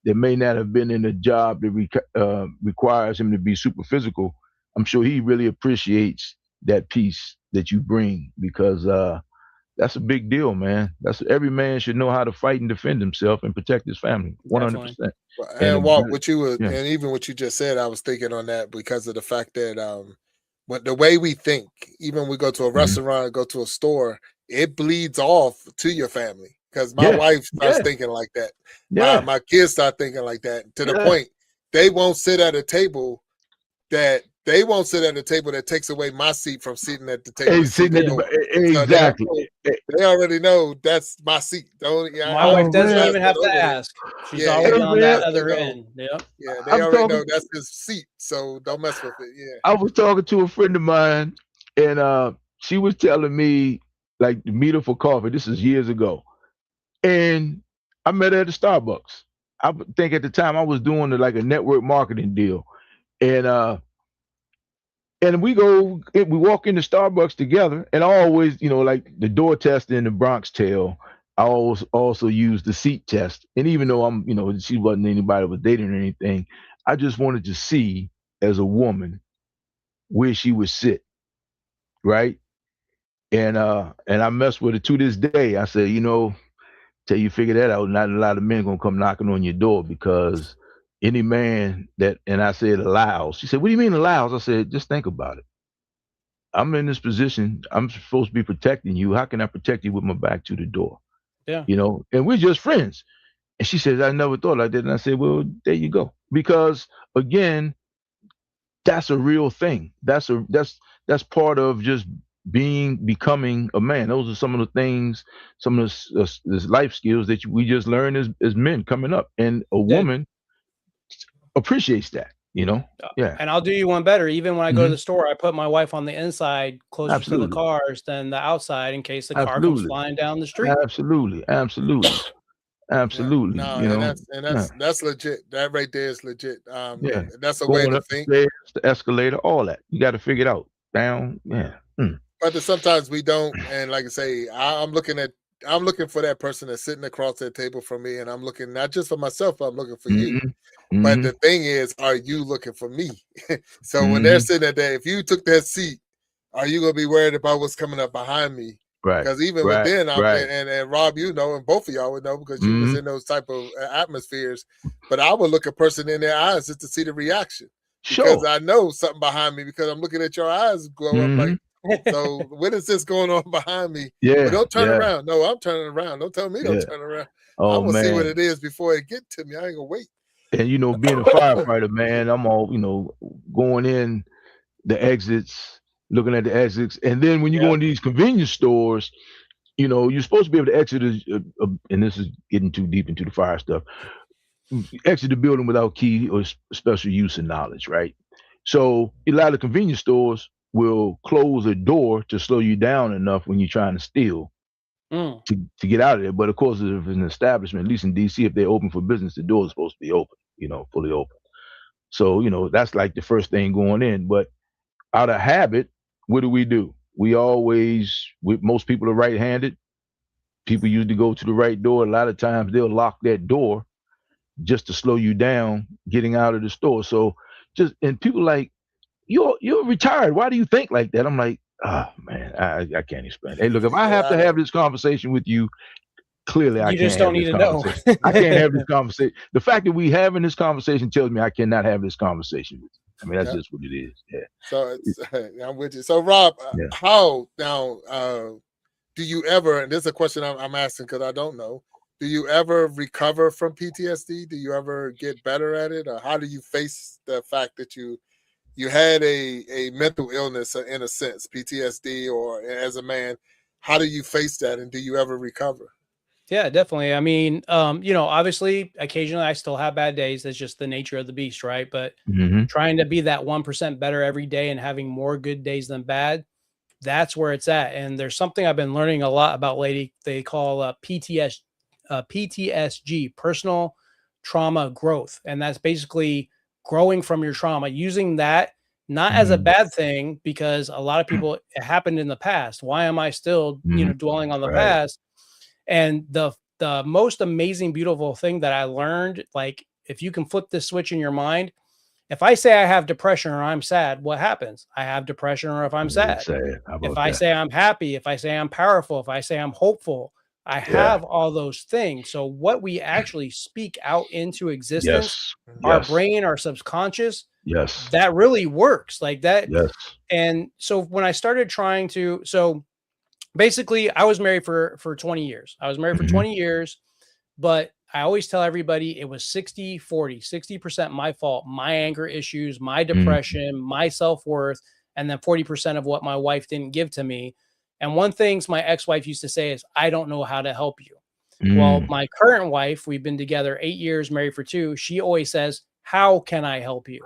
[SPEAKER 3] that may not have been in a job that requires him to be super physical, I'm sure he really appreciates that piece that you bring, because that's a big deal, man. Every man should know how to fight and defend himself and protect his family. 100%.
[SPEAKER 2] And Walt, what you would, and even what you just said, I was thinking on that because of the fact that when the way we think, even when we go to a restaurant, go to a store, it bleeds off to your family. Because my wife starts thinking like that. My kids start thinking like that, to the point they won't sit at a table that takes away my seat from sitting at the table.
[SPEAKER 3] Exactly.
[SPEAKER 2] So they already know that's my seat.
[SPEAKER 4] My wife doesn't even have to ask. She's always on that other end. Yep.
[SPEAKER 2] Yeah, they already know that's his seat, so don't mess with it. Yeah.
[SPEAKER 3] I was talking to a friend of mine, and she was telling me, like, to meet her for coffee. This is years ago. And I met her at the Starbucks. I think at the time I was doing like a network marketing deal. And we walk into Starbucks together, and I always, you know, like the door test in the Bronx Tale, I always also use the seat test. And even though I'm, you know, she wasn't anybody I was dating or anything, I just wanted to see, as a woman, where she would sit, right? And I messed with her to this day. I said, you know, till you figure that out, not a lot of men gonna come knocking on your door, because any man that, and I said allows. She said, what do you mean allows? I said, just think about it. I'm in this position. I'm supposed to be protecting you. How can I protect you with my back to the door?
[SPEAKER 4] Yeah.
[SPEAKER 3] You know, and we're just friends. And she says, I never thought like that. And I said, well, there you go. Because again, that's a real thing. That's part of just becoming a man. Those are some of the things, some of the life skills that we just learn as men coming up, and a woman appreciates that, you know.
[SPEAKER 4] And I'll do you one better. Even when I go to the store, I put my wife on the inside, closer to the cars than the outside, in case the car comes flying down the street.
[SPEAKER 3] Absolutely.
[SPEAKER 2] No,
[SPEAKER 3] you know,
[SPEAKER 2] that's legit. That right there is legit. That's a
[SPEAKER 3] going
[SPEAKER 2] way to
[SPEAKER 3] up
[SPEAKER 2] think.
[SPEAKER 3] The stairs, the escalator, all that. You got to figure it out. Down,
[SPEAKER 2] But sometimes we don't. And like I say, I'm looking for that person that's sitting across that table from me, and I'm looking not just for myself, but I'm looking for you. But the thing is, are you looking for me? So when they're sitting there, if you took that seat, are you gonna be worried about what's coming up behind me?
[SPEAKER 3] Right.
[SPEAKER 2] Because even within, and Rob, you know, and both of y'all would know because you was in those type of atmospheres. But I would look a person in their eyes just to see the reaction. Because I know something behind me, because I'm looking at your eyes glow up like, so what is this going on behind me?
[SPEAKER 3] Yeah.
[SPEAKER 2] But don't turn around. No, I'm turning around. Don't tell me don't turn around. I'm gonna see what it is before it get to me. I ain't gonna wait.
[SPEAKER 3] And you know, being a firefighter, man, I'm all, you know, going in the exits, looking at the exits, and then when you go in these convenience stores, you know, you're supposed to be able to exit, and this is getting too deep into the fire stuff, exit the building without key or special use and knowledge, right? So a lot of convenience stores will close a door to slow you down enough when you're trying to steal to get out of there. But of course, if it's an establishment, at least in DC, if they're open for business, the door is supposed to be open, you know, fully open. So, you know, that's like the first thing going in. But out of habit, what do? Most people are right-handed. People usually go to the right door. A lot of times they'll lock that door just to slow you down getting out of the store. So and people like, you're retired. Why do you think like that? I'm like, oh man, I can't explain. Hey, look, if I have to have this conversation with you, clearly I just don't need to know. I can't have this conversation. The fact that we having this conversation tells me I cannot have this conversation with you. I mean, that's just what it is. Yeah.
[SPEAKER 2] So I'm with you. So Rob, how now do you ever, and this is a question I'm asking because I don't know, do you ever recover from PTSD? Do you ever get better at it? Or how do you face the fact that you had a mental illness in a sense, PTSD, or as a man, how do you face that? And do you ever recover?
[SPEAKER 4] Yeah, definitely. I mean, you know, obviously occasionally I still have bad days. That's just the nature of the beast, right? But trying to be that 1% better every day and having more good days than bad, that's where it's at. And there's something I've been learning a lot about lately. They call PTSG, personal trauma growth. And that's basically growing from your trauma, using that not as a bad thing, because a lot of people, it happened in the past. Why am I still, dwelling on the past? And the most amazing, beautiful thing that I learned, like, if you can flip this switch in your mind, if I say I have depression or I'm sad, what happens? I have depression, or if I'm sad. If I say I'm happy, if I say I'm powerful, if I say I'm hopeful, I have all those things. So what we actually speak out into existence, our brain, our subconscious, that really works like that. And so when I started trying to, so basically I was married for 20 years. I was married for 20 years, but I always tell everybody it was 60-40, 60% my fault, my anger issues, my depression, my self-worth, and then 40% of what my wife didn't give to me. And one thing my ex-wife used to say is, I don't know how to help you. Well, my current wife, we've been together 8 years, married for 2. She always says, how can I help you?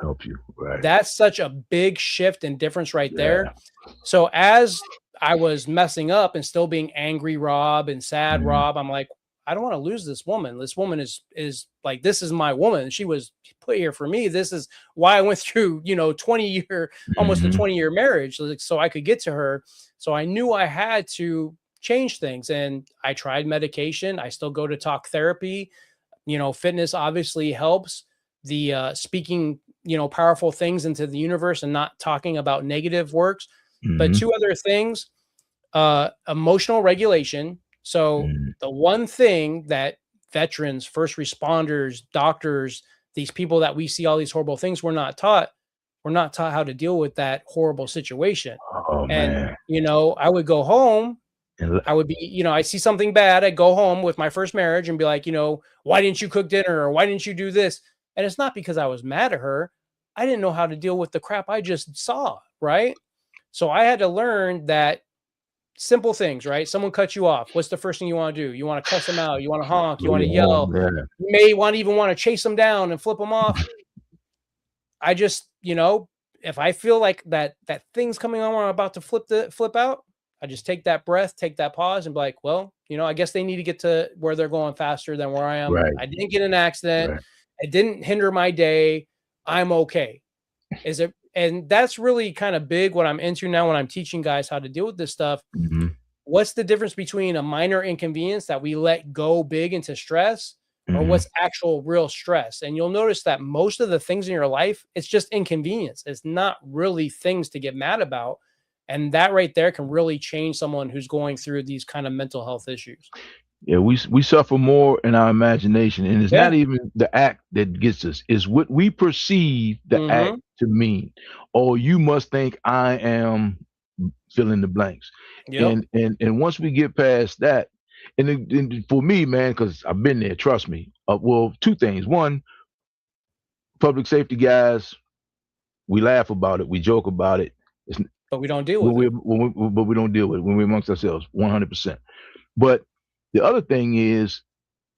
[SPEAKER 3] Right.
[SPEAKER 4] That's such a big shift and difference right there. So as I was messing up and still being angry Rob and sad Rob, I'm like, I don't want to lose this woman. This woman is like, this is my woman. She was put here for me. This is why I went through, 20-year, almost a 20-year marriage, so I could get to her. So I knew I had to change things. And I tried medication. I still go to talk therapy. Fitness obviously helps. The speaking, powerful things into the universe and not talking about negative works. But 2 other things, emotional regulation. So the one thing that veterans, first responders, doctors, these people that we see all these horrible things, we're not taught how to deal with that horrible situation. And, I would go home, I would be, I see something bad. I'd go home with my first marriage and be like, why didn't you cook dinner? Or why didn't you do this? And it's not because I was mad at her. I didn't know how to deal with the crap I just saw. Right. So I had to learn that simple things, right? Someone cuts you off. What's the first thing you want to do? You want to cuss them out. You want to honk. You want to yell. You may want to chase them down and flip them off. I just, if I feel like that thing's coming on where I'm about to flip out, I just take that breath, take that pause and be like, well, I guess they need to get to where they're going faster than where I am. I didn't get in an accident. It didn't hinder my day. I'm okay. And that's really kind of big what I'm into now when I'm teaching guys how to deal with this stuff. What's the difference between a minor inconvenience that we let go big into stress or what's actual real stress? And you'll notice that most of the things in your life, it's just inconvenience. It's not really things to get mad about. And that right there can really change someone who's going through these kind of mental health issues.
[SPEAKER 3] Yeah, we suffer more in our imagination, and it's not even the act that gets us; it's what we perceive the act to mean. Or you must think I am fill in the blanks, and once we get past that, and for me, man, because I've been there, trust me. Well, 2 things. One, public safety guys, we laugh about it, we joke about it,
[SPEAKER 4] but we don't deal with it.
[SPEAKER 3] But we don't deal with it when we're amongst ourselves, 100%. But the other thing is,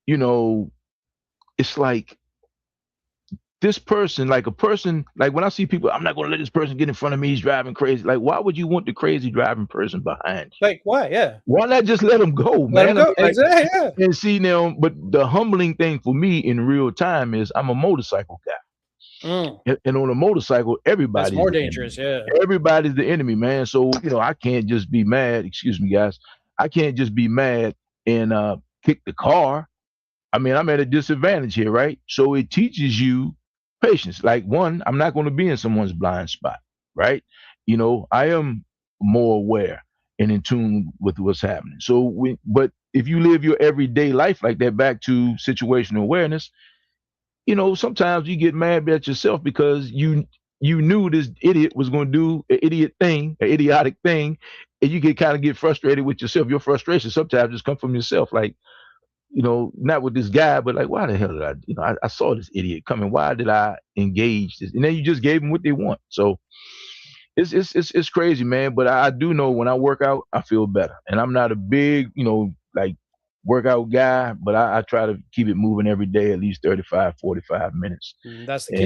[SPEAKER 3] it's like this person, like when I see people, I'm not going to let this person get in front of me. He's driving crazy. Like, why would you want the crazy driving person behind you?
[SPEAKER 4] Like, why? Yeah.
[SPEAKER 3] Why not just let him go,
[SPEAKER 4] let
[SPEAKER 3] man?
[SPEAKER 4] Him go. Exactly.
[SPEAKER 3] And see now, but the humbling thing for me in real time is I'm a motorcycle guy. And on a motorcycle, everybody's
[SPEAKER 4] more dangerous.
[SPEAKER 3] Enemy. Yeah. Everybody's the enemy, man. So, I can't just be mad. Excuse me, guys. I can't just be mad and kick the car. I mean, I'm at a disadvantage here, right? So it teaches you patience. Like, one, I'm not going to be in someone's blind spot, right? I am more aware and in tune with what's happening. So but if you live your everyday life like that, back to situational awareness, sometimes you get mad at yourself because you knew this idiot was going to do an idiotic thing, and you get frustrated with yourself. Your frustration sometimes just come from yourself, like, not with this guy, but like, why the hell did I saw this idiot coming. Why did I engage this? And then you just gave them what they want. So it's crazy, man. But I do know when I work out, I feel better. And I'm not a big, like workout guy, but I try to keep it moving every day, at least 35, 45 minutes.
[SPEAKER 4] That's the key.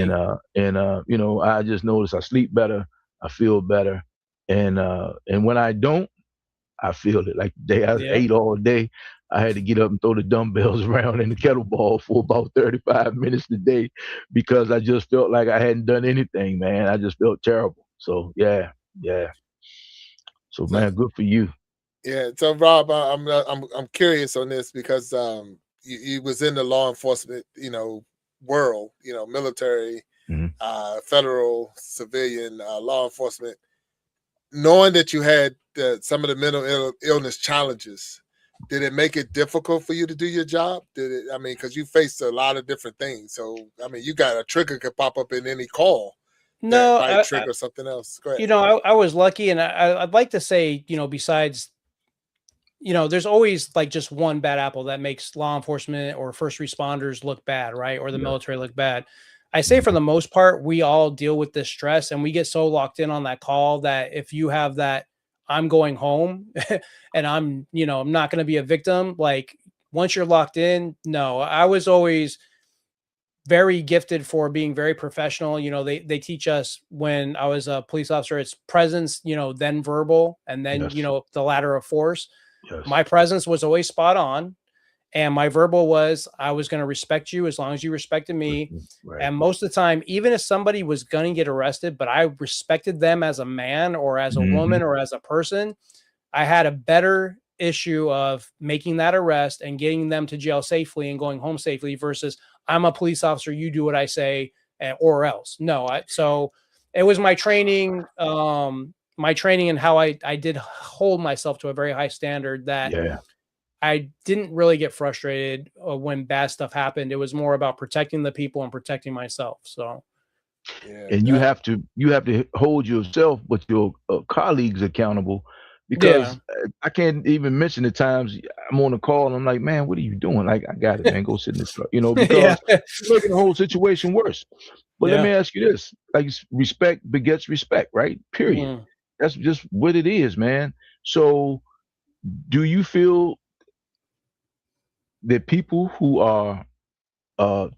[SPEAKER 3] And I just notice I sleep better, I feel better. And when I don't, I feel it. Like the day I ate all day, I had to get up and throw the dumbbells around in the kettlebell for about 35 minutes a day because I just felt like I hadn't done anything, man. I just felt terrible. So yeah. So man, good for you.
[SPEAKER 2] Yeah. So Rob, I'm curious on this because you was in the law enforcement, world, military, federal, civilian, law enforcement. Knowing that you had some of the mental illness challenges, did it make it difficult for you to do your job? Because you faced a lot of different things. So, you got a trigger could pop up in any call.
[SPEAKER 4] No,
[SPEAKER 2] that might trigger something else. Go ahead.
[SPEAKER 4] I was lucky, and I'd like to say, besides, there's always like just one bad apple that makes law enforcement or first responders look bad, right? Or the military look bad. I say for the most part, we all deal with this stress, and we get so locked in on that call that if you have that, I'm going home and I'm not going to be a victim. Like once you're locked in, no, I was always very gifted for being very professional. They teach us when I was a police officer, it's presence, then verbal, and then, the ladder of force. Yes. My presence was always spot on. And my verbal was, I was going to respect you as long as you respected me. Right. And most of the time, even if somebody was going to get arrested, but I respected them as a man or as a woman or as a person, I had a better issue of making that arrest and getting them to jail safely and going home safely versus I'm a police officer, you do what I say or else. So it was my training and how I did hold myself to a very high standard that I didn't really get frustrated when bad stuff happened. It was more about protecting the people and protecting myself. So,
[SPEAKER 3] and you have to hold yourself, but your colleagues accountable, because I can't even mention the times I'm on a call and I'm like, man, what are you doing? Like, I got it, man. Go sit in the truck, because it's making the whole situation worse. But let me ask you this: like, respect begets respect, right? Period. That's just what it is, man. So, do you feel that people who are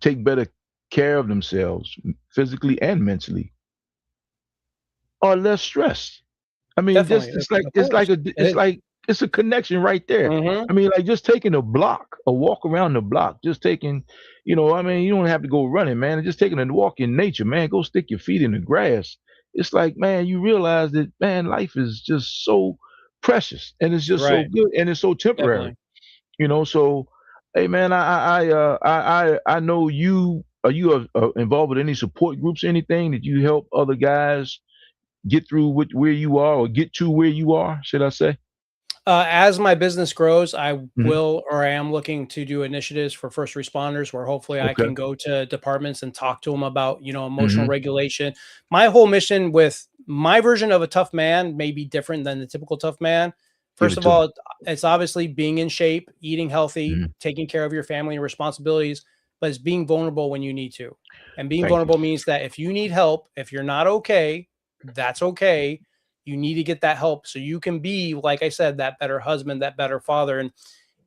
[SPEAKER 3] take better care of themselves physically and mentally are less stressed? It's a connection right there. Like just taking a walk around the block, just taking, you don't have to go running, man. Just taking a walk in nature, man. Go stick your feet in the grass. It's like, man, you realize that, man, life is just so precious and it's just so good and it's so temporary. So, hey, man, I know you. Are you involved with any support groups, anything that you help other guys get through where you are or get to where you are, should I say?
[SPEAKER 4] As my business grows, I will, or I am looking to do initiatives for first responders where hopefully I can go to departments and talk to them about, emotional regulation. My whole mission with my version of a tough man may be different than the typical tough man. First of all, it's obviously being in shape, eating healthy, taking care of your family and responsibilities, but it's being vulnerable when you need to. And being vulnerable means that if you need help, if you're not okay, that's okay. You need to get that help so you can be, like I said, that better husband, that better father. And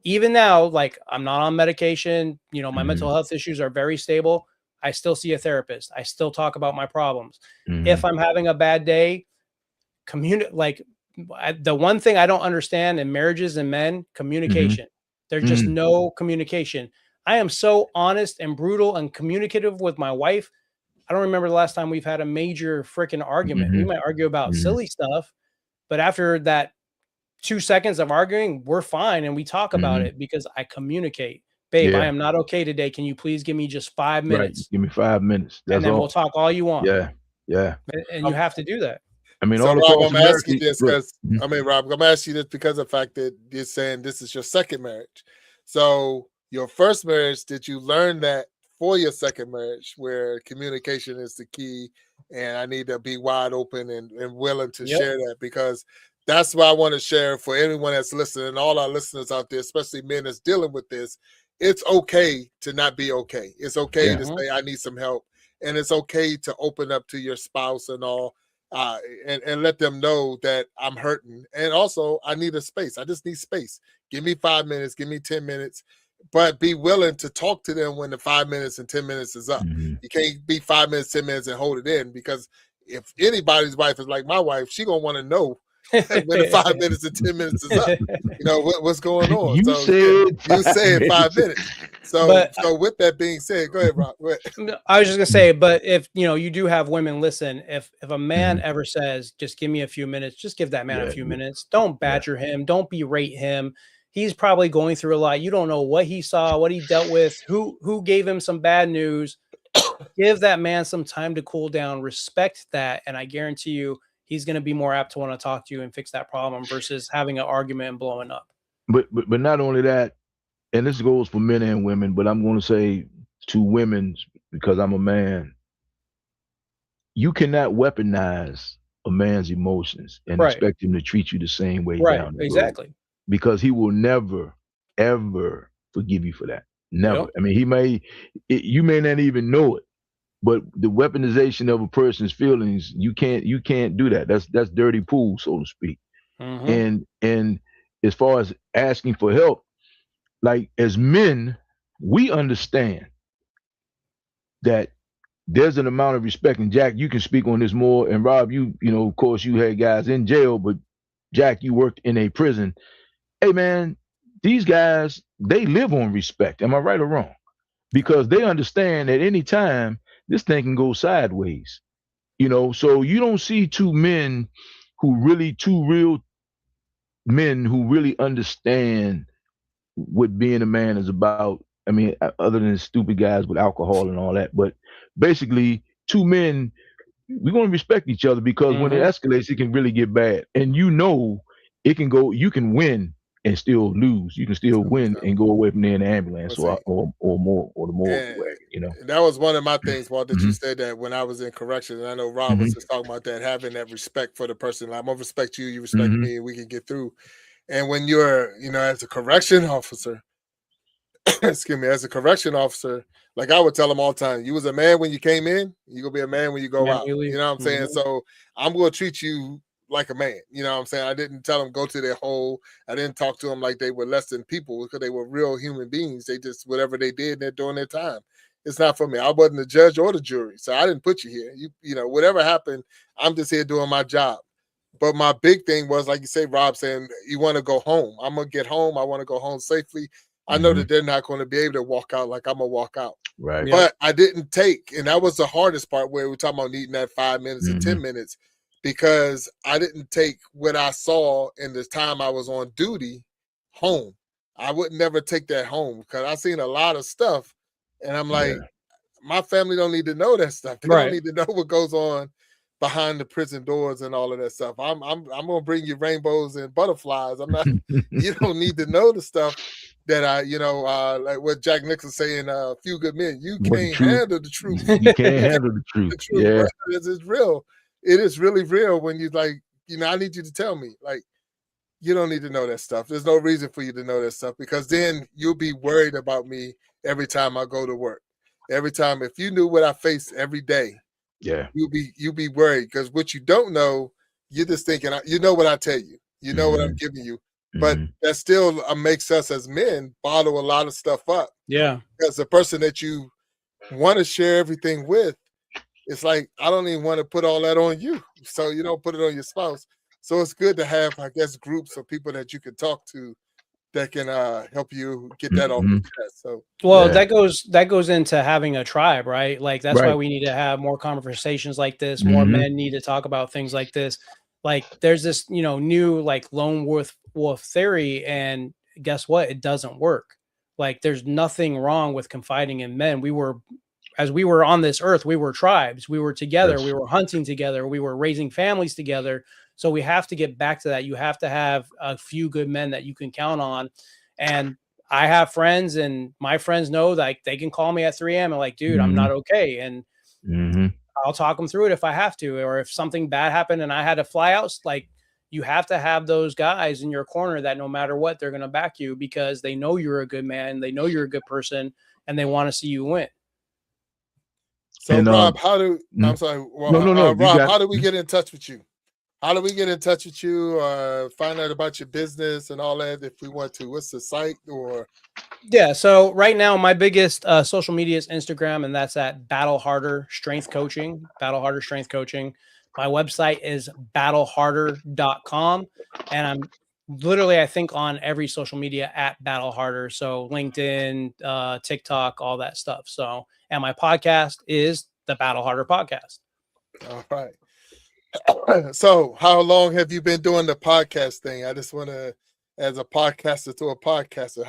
[SPEAKER 4] even now, like I'm not on medication, my mental health issues are very stable. I still see a therapist. I still talk about my problems. If I'm having a bad day, the one thing I don't understand in marriages and men, communication. There's just no communication. I am so honest and brutal and communicative with my wife. I don't remember the last time we've had a major freaking argument. We might argue about silly stuff, but after that 2 seconds of arguing, we're fine. And we talk about it because I communicate. Babe, I am not okay today. Can you please give me just 5 minutes?
[SPEAKER 3] Right. Give me 5 minutes.
[SPEAKER 4] And then we'll talk all you want.
[SPEAKER 3] Yeah.
[SPEAKER 4] And you have to do that.
[SPEAKER 2] So Rob, I'm asking this because Rob, I'm asking you this because of the fact that you're saying this is your second marriage. So your first marriage, did you learn that for your second marriage, where communication is the key, and I need to be wide open and willing to share that? Because that's what I want to share for everyone that's listening, and all our listeners out there, especially men that's dealing with this. It's okay to not be okay. It's okay to say I need some help, and it's okay to open up to your spouse and all. And let them know that I'm hurting. And also, I need a space. I just need space. Give me 5 minutes. Give me 10 minutes. But be willing to talk to them when the 5 minutes and 10 minutes is up. You can't be 5 minutes, 10 minutes and hold it in, because if anybody's wife is like my wife, she going to want to know when the 5 minutes and 10 minutes is up. You know what's going on.
[SPEAKER 3] You said
[SPEAKER 2] 5 minutes. So with that being said, go ahead, Rob. Go ahead.
[SPEAKER 4] I was just gonna say, but if you do have women listen, if a man ever says, just give me a few minutes, just give that man a few minutes. Don't badger him, don't berate him. He's probably going through a lot. You don't know what he saw, what he dealt with, who gave him some bad news. Give that man some time to cool down, respect that, and I guarantee you he's going to be more apt to want to talk to you and fix that problem versus having an argument and blowing up.
[SPEAKER 3] But not only that, and this goes for men and women, but I'm going to say to women because I'm a man, you cannot weaponize a man's emotions and expect him to treat you the same way down the road. Because he will never, ever forgive you for that. Never. Yep. I mean, you may not even know it, but the weaponization of a person's feelings, you can't do that. That's dirty pool, so to speak. And as far as asking for help, like as men, we understand that there's an amount of respect. And Jack, you can speak on this more. And Rob, you know, of course, you had guys in jail, but Jack, you worked in a prison. Hey, man, these guys, they live on respect. Am I right or wrong? Because they understand at any time this thing can go sideways. You know, so you don't see two real men who really understand what being a man is about. I mean, other than stupid guys with alcohol and all that, but basically two men, we're going to respect each other because when it escalates, it can really get bad. And you know, you can win and still lose. You can still win and go away from there in the ambulance or the morgue wagon, you know.
[SPEAKER 2] That was one of my things, Walt, that you said that when I was in corrections, and I know Rob was just talking about that, having that respect for the person. Like, I'm gonna respect you, you respect me, and we can get through. And when you're, you know, as a correction officer, excuse me, as a correction officer, like I would tell them all the time, you was a man when you came in, you're gonna be a man when you go out. You know what I'm saying? So I'm gonna treat you like a man. You know what I'm saying? I didn't tell them go to their hole. I didn't talk to them like they were less than people because they were real human beings. They just, whatever they did, they're doing their time. It's not for me. I wasn't the judge or the jury. So I didn't put you here. You know, whatever happened, I'm just here doing my job. But my big thing was, like you say, Rob, saying you want to go home. I'm going to get home. I want to go home safely. I know that they're not going to be able to walk out like I'm going to walk out.
[SPEAKER 3] Right.
[SPEAKER 2] But I didn't take, and that was the hardest part where we're talking about needing that 5 minutes and 10 minutes, because I didn't take what I saw in the time I was on duty home. I would never take that home because I seen a lot of stuff, and I'm like, my family don't need to know that stuff. They don't need to know what goes on behind the prison doors and all of that stuff. I'm gonna bring you rainbows and butterflies. I'm not. You don't need to know the stuff that like what Jack Nixon saying. A few good men. You can't handle the truth.
[SPEAKER 3] You can't handle the truth. Yeah,
[SPEAKER 2] it's real. It is really real when you like. You know, I need you to tell me. Like, you don't need to know that stuff. There's no reason for you to know that stuff because then you'll be worried about me every time I go to work. Every time, if you knew what I face every day.
[SPEAKER 3] Yeah,
[SPEAKER 2] you'll be worried because what you don't know, you're just thinking, you know what I tell you, you know what I'm giving you, but that still makes us as men bottle a lot of stuff up.
[SPEAKER 4] Yeah,
[SPEAKER 2] because the person that you want to share everything with, it's like I don't even want to put all that on you, so you don't put it on your spouse. So it's good to have, I guess, groups of people that you can talk to that can help you get that off the chest. So
[SPEAKER 4] that goes into having a tribe, right? Like that's why we need to have more conversations like this. More men need to talk about things like this. Like there's this, new like lone wolf theory, and guess what? It doesn't work. Like there's nothing wrong with confiding in men. As we were on this earth, we were tribes. We were together. We were hunting together. We were raising families together. So we have to get back to that. You have to have a few good men that you can count on. And I have friends, and my friends know that they can call me at 3 a.m. and like, dude, I'm not okay. And I'll talk them through it if I have to, or if something bad happened and I had to fly out, like you have to have those guys in your corner that no matter what, they're going to back you because they know you're a good man. They know you're a good person and they want to see you win.
[SPEAKER 2] So Rob, I'm sorry. Well, Rob, how do we get in touch with you? How do we get in touch with you? Find out about your business and all that if we want to. What's the site or?
[SPEAKER 4] Yeah, so right now my biggest social media is Instagram, and that's at Battle Harder Strength Coaching. Battle Harder Strength Coaching. My website is battleharder.com. And I'm literally, I think, on every social media at battleharder. So LinkedIn, TikTok, all that stuff. So, and my podcast is the Battle Harder Podcast.
[SPEAKER 2] All right. So how long have you been doing the podcast thing? I just want to, as a podcaster to a podcaster,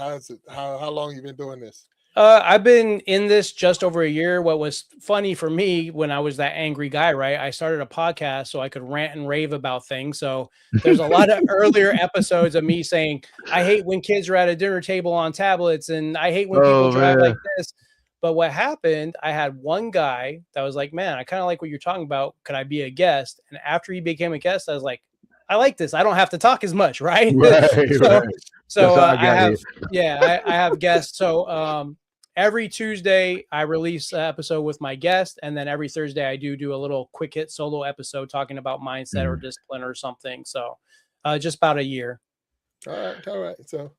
[SPEAKER 2] how long you been doing this?
[SPEAKER 4] I've been in this just over a year. What was funny for me when I was that angry guy, right? I started a podcast so I could rant and rave about things. So there's a lot of earlier episodes of me saying, I hate when kids are at a dinner table on tablets, and I hate when people drive like this. But what happened, I had one guy that was like, man, I kind of like what you're talking about. Could I be a guest? And after he became a guest, I was like, I like this. I don't have to talk as much, right? So I have guests. So every Tuesday I release an episode with my guest, and then every Thursday I do a little quick hit solo episode talking about mindset or discipline or something. So just about a year.
[SPEAKER 2] All right.
[SPEAKER 3] So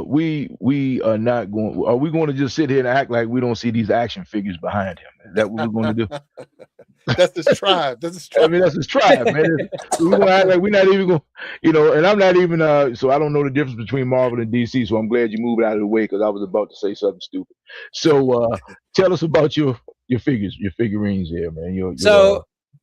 [SPEAKER 3] we are not going. Are we going to just sit here and act like we don't see these action figures behind him? Is that what we're going to do?
[SPEAKER 2] That's his tribe.
[SPEAKER 3] I mean, that's his tribe, man. We're going to act like we're not even going, and I'm not even, so I don't know the difference between Marvel and DC, so I'm glad you moved out of the way because I was about to say something stupid. So tell us about your figurines here, man.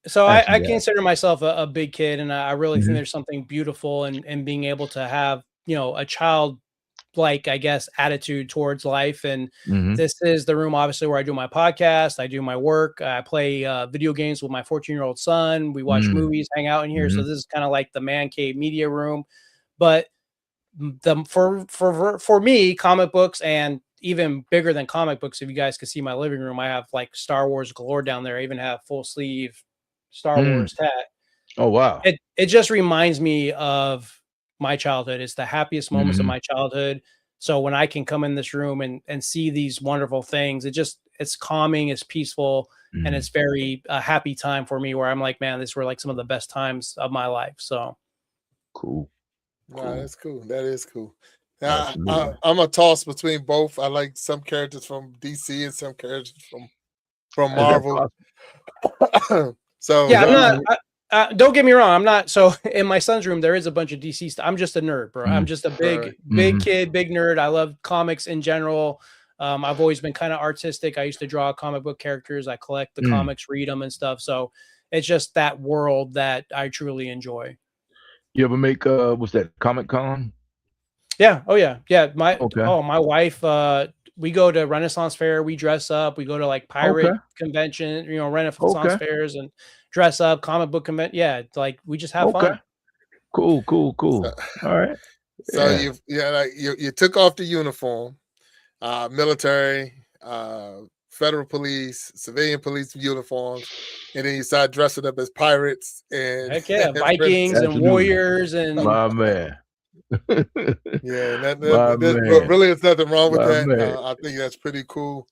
[SPEAKER 4] So I consider myself a big kid, and I really think there's something beautiful in being able to have, a childlike, I guess, attitude towards life. And this is the room, obviously, where I do my podcast, I do my work, I play video games with my 14-year-old son. We watch movies, hang out in here. So this is kind of like the man cave media room. But for me, comic books, and even bigger than comic books, if you guys could see my living room, I have like Star Wars galore down there. I even have full sleeve Star Wars tat.
[SPEAKER 3] Oh, wow.
[SPEAKER 4] It just reminds me of my childhood. It's the happiest moments of my childhood. So when I can come in this room and see these wonderful things, it's calming, it's peaceful, and it's very happy time for me, where I'm like, man, these were like some of the best times of my life. So
[SPEAKER 3] cool.
[SPEAKER 2] Wow, that's cool. That is cool. I'm a toss between both. I like some characters from DC and some characters from Marvel. So
[SPEAKER 4] yeah, I'm not. Don't get me wrong. I'm not. So in my son's room, there is a bunch of DC stuff. I'm just a nerd, bro. I'm just a big kid, big nerd. I love comics in general. I've always been kind of artistic. I used to draw comic book characters. I collect the comics, read them and stuff. So it's just that world that I truly enjoy.
[SPEAKER 3] You ever make what's that, Comic Con?
[SPEAKER 4] Yeah. Oh yeah. Yeah. My wife, we go to Renaissance Fair, we dress up, we go to like pirate convention, Renaissance fairs and dress up, comic book convention. Yeah, like we just have fun.
[SPEAKER 3] Cool. All right.
[SPEAKER 2] So you took off the uniform, military, federal police, civilian police uniforms, and then you started dressing up as pirates and
[SPEAKER 4] Vikings and warriors and
[SPEAKER 3] my man.
[SPEAKER 2] Really, there's nothing wrong with that. I think that's pretty cool.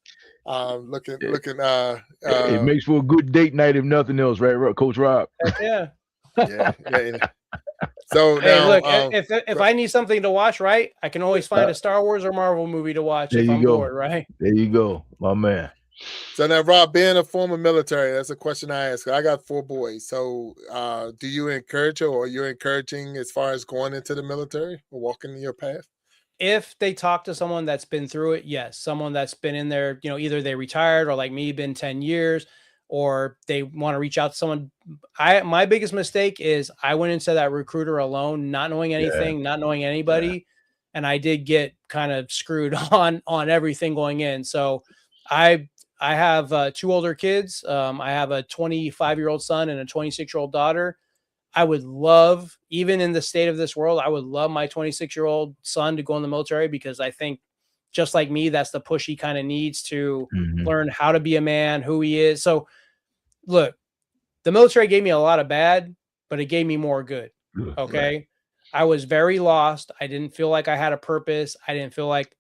[SPEAKER 3] It makes for a good date night if nothing else, right, Coach Rob?
[SPEAKER 4] Yeah.
[SPEAKER 2] So now,
[SPEAKER 4] look, if I need something to watch, right, I can always find a Star Wars or Marvel movie to watch if I'm bored, right?
[SPEAKER 3] There you go, my man.
[SPEAKER 2] So now, Rob, being a former military, that's a question I ask. I got 4 boys. So do you encourage or you're encouraging as far as going into the military or walking your path?
[SPEAKER 4] If they talk to someone that's been through it, yes. Someone that's been in there, either they retired or like me, been 10 years, or they want to reach out to someone. My biggest mistake is I went into that recruiter alone, not knowing anything, not knowing anybody. And I did get kind of screwed on everything going in. So I have 2 older kids. I have a 25-year-old son and a 26-year-old daughter. I would love, even in the state of this world, I would love my 26-year-old son to go in the military, because I think just like me, that's the push he kind of needs to learn how to be a man, who he is. So look, the military gave me a lot of bad, but it gave me more good. Okay. Right. I was very lost. I didn't feel like I had a purpose. I didn't feel like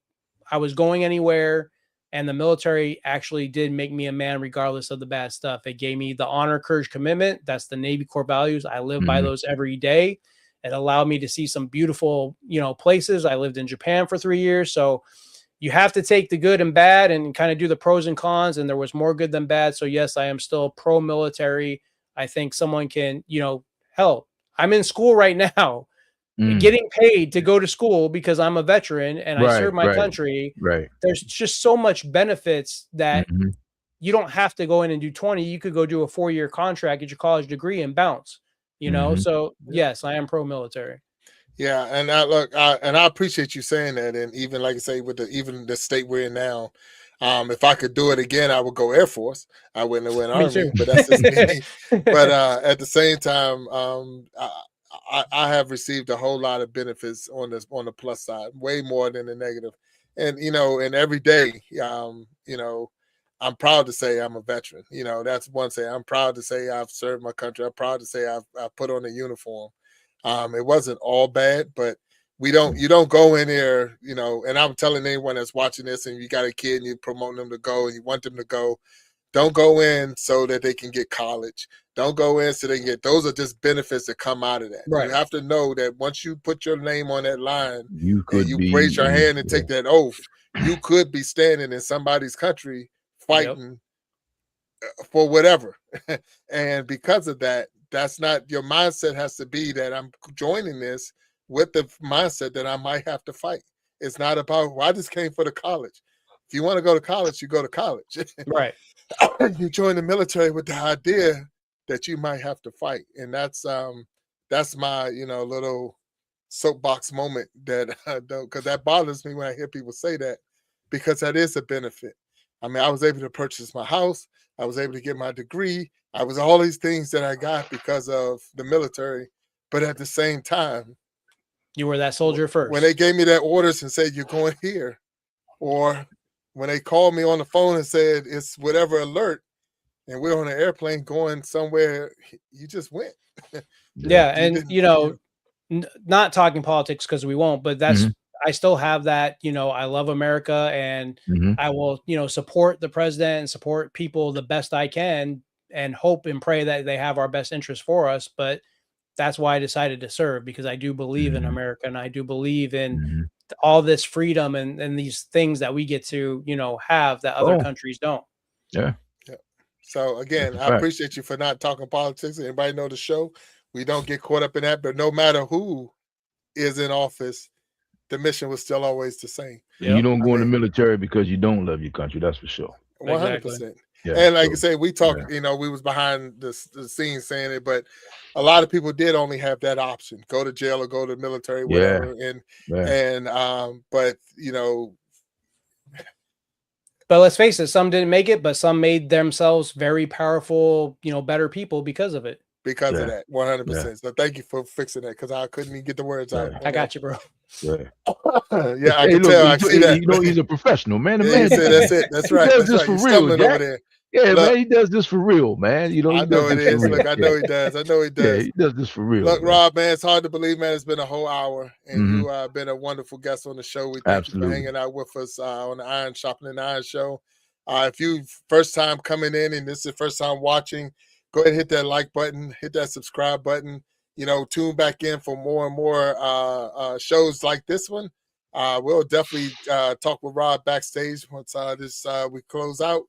[SPEAKER 4] I was going anywhere. And the military actually did make me a man, regardless of the bad stuff. It gave me the honor, courage, commitment. That's the Navy core values. I live by those every day. It allowed me to see some beautiful, places. I lived in Japan for 3 years. So you have to take the good and bad and kind of do the pros and cons. And there was more good than bad. So yes, I am still pro-military. I think someone can, hell, I'm in school right now, getting paid to go to school because I'm a veteran and I serve my country.
[SPEAKER 3] Right.
[SPEAKER 4] There's just so much benefits that you don't have to go in and do 20. You could go do a 4-year contract, get your college degree and bounce, So yes, I am pro-military.
[SPEAKER 2] Yeah. And I appreciate you saying that. And even like I say, with even the state we're in now, if I could do it again, I would go Air Force. I wouldn't have went Army, but that's just me. But at the same time, I have received a whole lot of benefits on the plus side, way more than the negative. And and every day, I'm proud to say I'm a veteran. That's one thing. I'm proud to say I've served my country. I'm proud to say I've put on a uniform. It wasn't all bad, but you don't go in there, and I'm telling anyone that's watching this and you got a kid and you're promoting them to go and you want them to go, don't go in so that they can get college. Don't go in so they can those are just benefits that come out of that. Right. You have to know that once you put your name on that line you raise your hand and take that oath, you could be standing in somebody's country fighting for whatever. And because of that, that's not your mindset. Has to be that I'm joining this with the mindset that I might have to fight. It's not about, well, I just came for the college. If you want to go to college, you go to college.
[SPEAKER 4] Right.
[SPEAKER 2] You join the military with the idea that you might have to fight. And that's my, little soapbox moment that I don't, because that bothers me when I hear people say that, because that is a benefit. I mean, I was able to purchase my house. I was able to get my degree. I was all these things that I got because of the military. But at the same time,
[SPEAKER 4] you were that soldier first.
[SPEAKER 2] When they gave me that orders and said, you're going here, or when they called me on the phone and said, it's whatever alert, and we're on an airplane going somewhere, you just went.
[SPEAKER 4] Yeah. And, not talking politics because we won't, but that's, I still have that, I love America and I will, support the president and support people the best I can and hope and pray that they have our best interest for us. But that's why I decided to serve, because I do believe in America and I do believe in all this freedom and these things that we get to, have that other countries don't.
[SPEAKER 3] Yeah.
[SPEAKER 2] So again, I appreciate you for not talking politics. Everybody know the show. We don't get caught up in that, but no matter who is in office, the mission was still always the same.
[SPEAKER 3] Yep. You don't go in the military because you don't love your country. That's for sure.
[SPEAKER 2] 100%. Yeah, and like I said, we talked, we was behind the scenes saying it, but a lot of people did only have that option: go to jail or go to the military, whatever. But
[SPEAKER 4] but let's face it, some didn't make it, but some made themselves very powerful, better people because of it.
[SPEAKER 2] Because of that, 100%. So thank you for fixing that, because I couldn't even get the words out.
[SPEAKER 4] I got you, bro.
[SPEAKER 2] Yeah, I can tell. I see that.
[SPEAKER 3] He's a professional, man.
[SPEAKER 2] Man, that's it. That's right.
[SPEAKER 3] He does this for real, Jack.
[SPEAKER 2] Over there.
[SPEAKER 3] Yeah, man, he does this for real, man.
[SPEAKER 2] I know it is. Look, I know he does. Yeah,
[SPEAKER 3] he does this for real.
[SPEAKER 2] Look, Rob, man, it's hard to believe, man. It's been a whole hour, and you have been a wonderful guest on the show. We thank you for hanging out with us on the Sharpening Iron show. If you first time coming in and this is the first time watching, go ahead and hit that like button, hit that subscribe button. Tune back in for more and more shows like this one. We'll definitely talk with Rob backstage once we close out.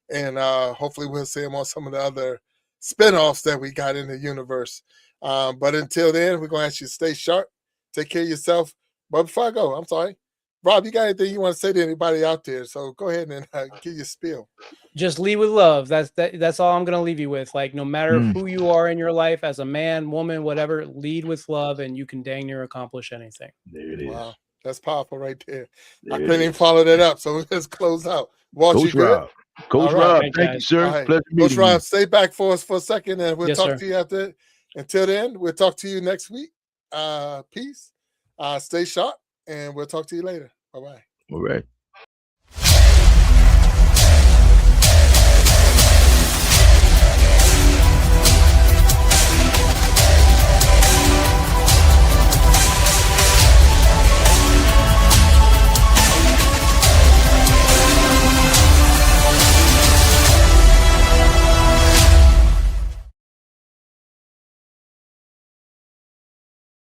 [SPEAKER 2] And hopefully we'll see him on some of the other spinoffs that we got in the universe. But until then, we're going to ask you to stay sharp. Take care of yourself. But before I go, I'm sorry. Rob, you got anything you want to say to anybody out there? So go ahead and give your spiel.
[SPEAKER 4] Just lead with love. That's all I'm going to leave you with. Like, no matter who you are in your life, as a man, woman, whatever, lead with love and you can dang near accomplish anything.
[SPEAKER 3] There it is.
[SPEAKER 2] Wow. That's powerful right there. I couldn't even follow that up. So let's close out. Walsh,
[SPEAKER 3] Coach
[SPEAKER 2] you good?
[SPEAKER 3] Rob. Coach Rob, thank you, sir.
[SPEAKER 2] Right.
[SPEAKER 3] Pleasure meeting
[SPEAKER 2] Coach Rob,
[SPEAKER 3] you.
[SPEAKER 2] stay back for us for a second and we'll talk
[SPEAKER 4] sir.
[SPEAKER 2] to you after. Until then, we'll talk to you next week. Peace. Stay sharp and we'll talk to you later. Bye-bye.
[SPEAKER 3] All right.